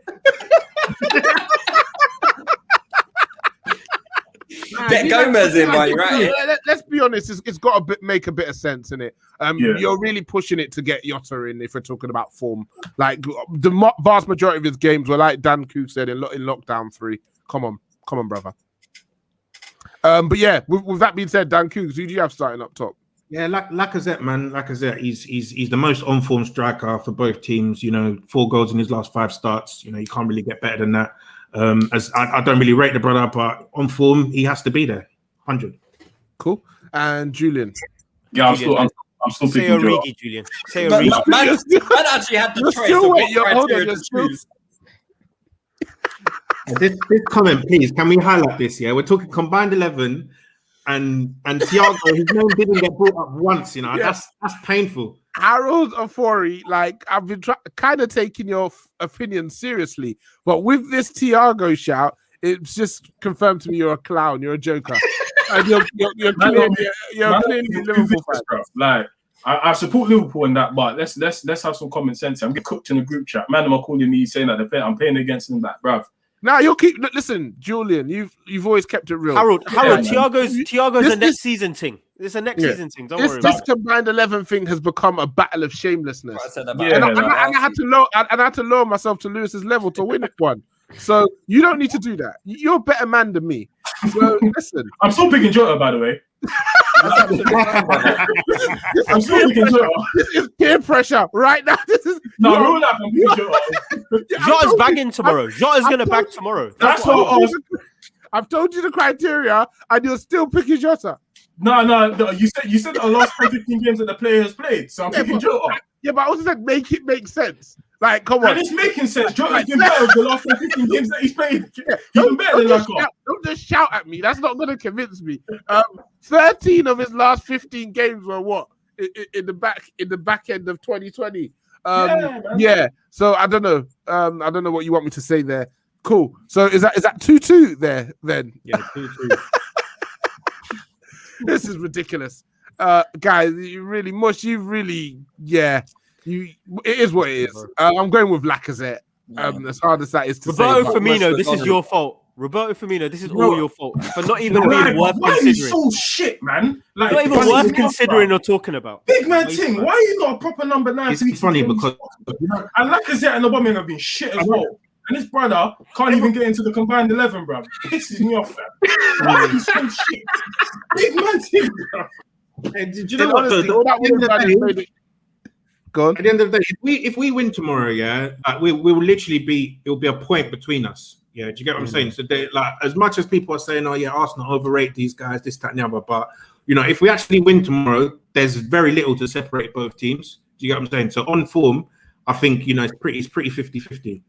Get Gomez in while you're at it. Let's be honest, it's got to make a bit of sense in it. You're really pushing it to get Jota in if we're talking about form. Like the vast majority of his games were like Dan Cook said in lockdown 3. Come on, brother. But yeah, with that being said, Dan Cook, who do you have starting up top? Yeah, Lacazette, man. Lacazette, he's the most on-form striker for both teams. 4 goals in his last 5 starts. You can't really get better than that. As I don't really rate the brother, but on form, he has to be there. 100. Cool. And Julian? Yeah, I'm still picking Origi, Julian. Say Origi. Man actually had the choice of what criteria to choose. This comment, please, can we highlight this? Yeah, we're talking combined 11, and Thiago, his name didn't get brought up once. That's painful. Harold Ofori, I've been kind of taking your opinion seriously, but with this Thiago shout, it's just confirmed to me you're a clown, you're a joker, and you're clearly Liverpool fan. I support Liverpool in that, but let's have some common sense. I'm getting cooked in the group chat. Man, am calling me saying that I'm playing against them, bruv. Now listen, Julian. You've always kept it real. Harold, Thiago's a next season thing. It's a next season thing. Don't worry about it. This combined 11 thing has become a battle of shamelessness. I had to lower myself to Lewis's level to win it one. So you don't need to do that. You're a better man than me. So listen. I'm still picking Jota, by the way. I'm still picking Jota. This is peer pressure right now. Real life. I'm picking Jota. Jota's bagging tomorrow. Jota's gonna bag tomorrow. That's what I've told you the criteria, and you're still picking Jota. No. You said the last 15 games that the player has played, so I'm picking Jota. Yeah, but I also said make it make sense. Come on. And it's making sense. Jota's been better over the last 15 games that he's played. He's been better than Lacazette. Don't just shout at me. That's not going to convince me. 13 of his last 15 games were what? In the back end of 2020. Yeah. So I don't know. I don't know what you want me to say there. Cool. So is that 2-2 there then? Yeah, 2-2. This is ridiculous. Guys, you really mush. You really, it is what it is. I'm going with Lacazette. As hard as that is to say. Roberto Firmino, this is your fault. Roberto Firmino, this is all your fault for not even being worth why considering. Are you so shit, man? Not even worth considering or talking about. Big man thing. Why are you not a proper number 9? It's funny because and Lacazette and Aubameyang have been shit as well. And this brother can't even get into the combined 11, bro. Pisses me off, man. Why are you so shit? Big man team, bro. Did you know what? Go on. At the end of the day, if we win tomorrow, we will literally it'll be a point between us. Yeah, do you get what I'm saying? So as much as people are saying, oh yeah, Arsenal overrate these guys, this, that, and the other, but if we actually win tomorrow, there's very little to separate both teams. Do you get what I'm saying? So on form, I think it's pretty 50-50.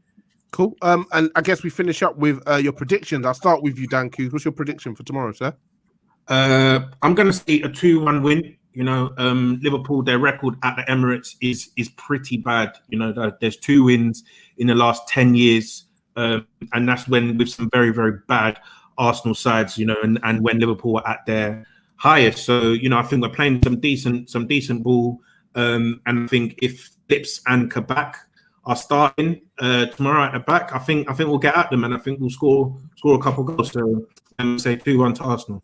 Cool. And I guess we finish up with your predictions. I'll start with you, Dan Coos. What's your prediction for tomorrow, sir? I'm going to see a 2-1 win You know, Liverpool, their record at the Emirates is pretty bad. You know, there's 2 wins in the last 10 years, and that's when with some very, very bad Arsenal sides. You know, and when Liverpool were at their highest. So you know, I think we're playing some decent ball, and I think if Lips and Kabak are starting tomorrow at the back, I think we'll get at them, and I think we'll score a couple goals. So say 2-1 to Arsenal.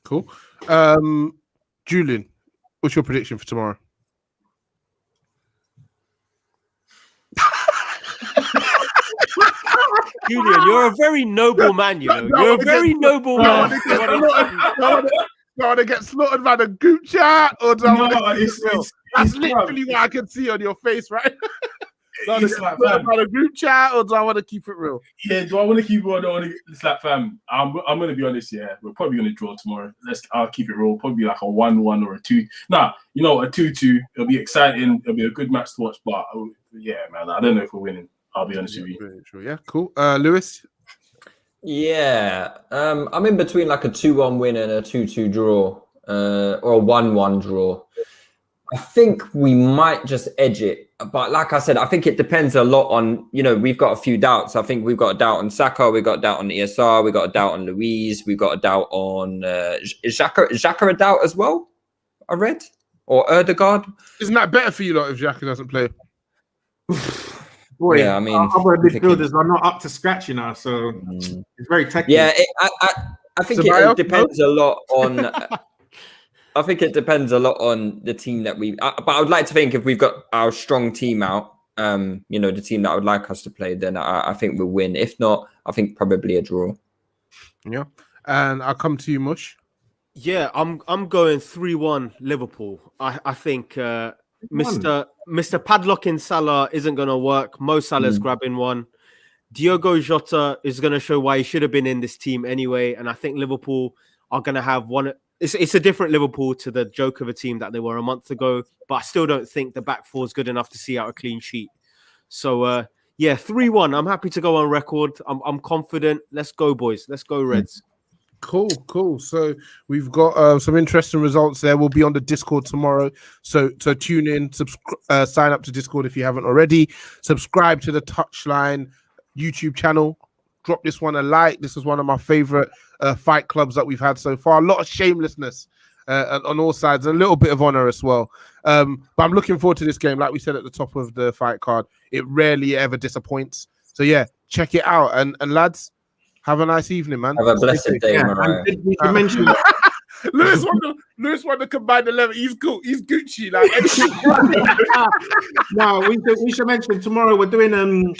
Cool. Julian, what's your prediction for tomorrow? Julian, you're a very noble man, you know. You're a very noble man. Do I want to get slaughtered by the group chat, or do I want to keep it real? That's literally what I can see on your face, right? Do I want to get slaughtered by the group chat, or do I want to keep it real? Yeah, do I want to keep it or do I want to? It's like, fam, I'm going to be honest. Yeah, we're probably going to draw tomorrow. I'll keep it real. Probably like a 1-1 or a 2. Nah, you know, a 2-2. It'll be exciting. It'll be a good match to watch. But yeah, man, I don't know if we're winning. I'll be honest with you. Sure. Yeah, cool. Lewis? Yeah, I'm in between like a 2-1 win and a 2-2 draw, or a 1-1 draw. I think we might just edge it, but like I said, I think it depends a lot on, you know, we've got a few doubts. I think we've got a doubt on Saka, we've got a doubt on ESR, we've got a doubt on Louise, we've got a doubt on is Xhaka a doubt as well? I read, or Erdegaard. Isn't that better for you, lot, if Xhaka doesn't play? Boy, yeah, I mean, other midfielders are not up to scratch, you know, so it's very technical. Yeah, I think it depends a lot on. I think it depends a lot on the team that but I would like to think if we've got our strong team out, you know, the team that I would like us to play, then I think we'll win. If not, I think probably a draw. Yeah, and I'll come to you, Mush. Yeah, I'm going 3-1 Liverpool. I think Mr. Padlock in Salah isn't going to work. Mo Salah's grabbing one. Diogo Jota is going to show why he should have been in this team anyway. And I think Liverpool are going to have one. It's a different Liverpool to the joke of a team that they were a month ago. But I still don't think the back four is good enough to see out a clean sheet. So, yeah, 3-1. I'm happy to go on record. I'm confident. Let's go, boys. Let's go, Reds. Cool. So we've got some interesting results there. We'll be on the Discord tomorrow. So tune in, sign up to Discord if you haven't already. Subscribe to the Touchline YouTube channel. Drop this one a like. This is one of my favorite fight clubs that we've had so far. A lot of shamelessness on all sides, and a little bit of honor as well. But I'm looking forward to this game. Like we said at the top of the fight card, it rarely ever disappoints. So yeah, check it out. And lads, have a nice evening, man. Have a blessed day, Mariah. You mentioned Lewis won the combined 11. He's cool. He's Gucci. Like no, we should mention tomorrow we're doing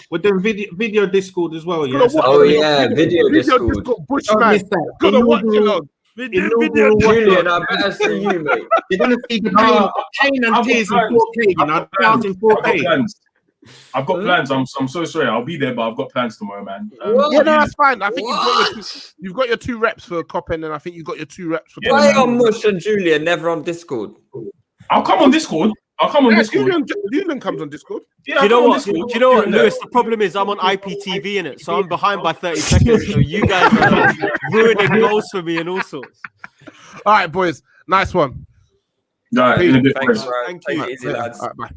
video Discord as well. Yeah? Video Discord. Bushman. Gonna watch it on. Video Julian, I better see you, mate. You're gonna see the pain and tears in 4K. You know, out in 4K. I've got plans. I'm so sorry. I'll be there, but I've got plans tomorrow, man. Yeah, no, that's fine. I think you've got your 2 reps for Coppen, and I think you've got your 2 reps for. Why are Mush and Julian never on Discord? I'll come on Discord. Discord. Julian comes on Discord. Yeah, you know what? Do you know what, Lewis? The problem is I'm on IPTV in it, so I'm behind by 30 seconds. So you guys are ruining goals for me and all sorts. All right, boys. Nice one. All right, Thanks, Thank you. Easy, lads. All right, bye.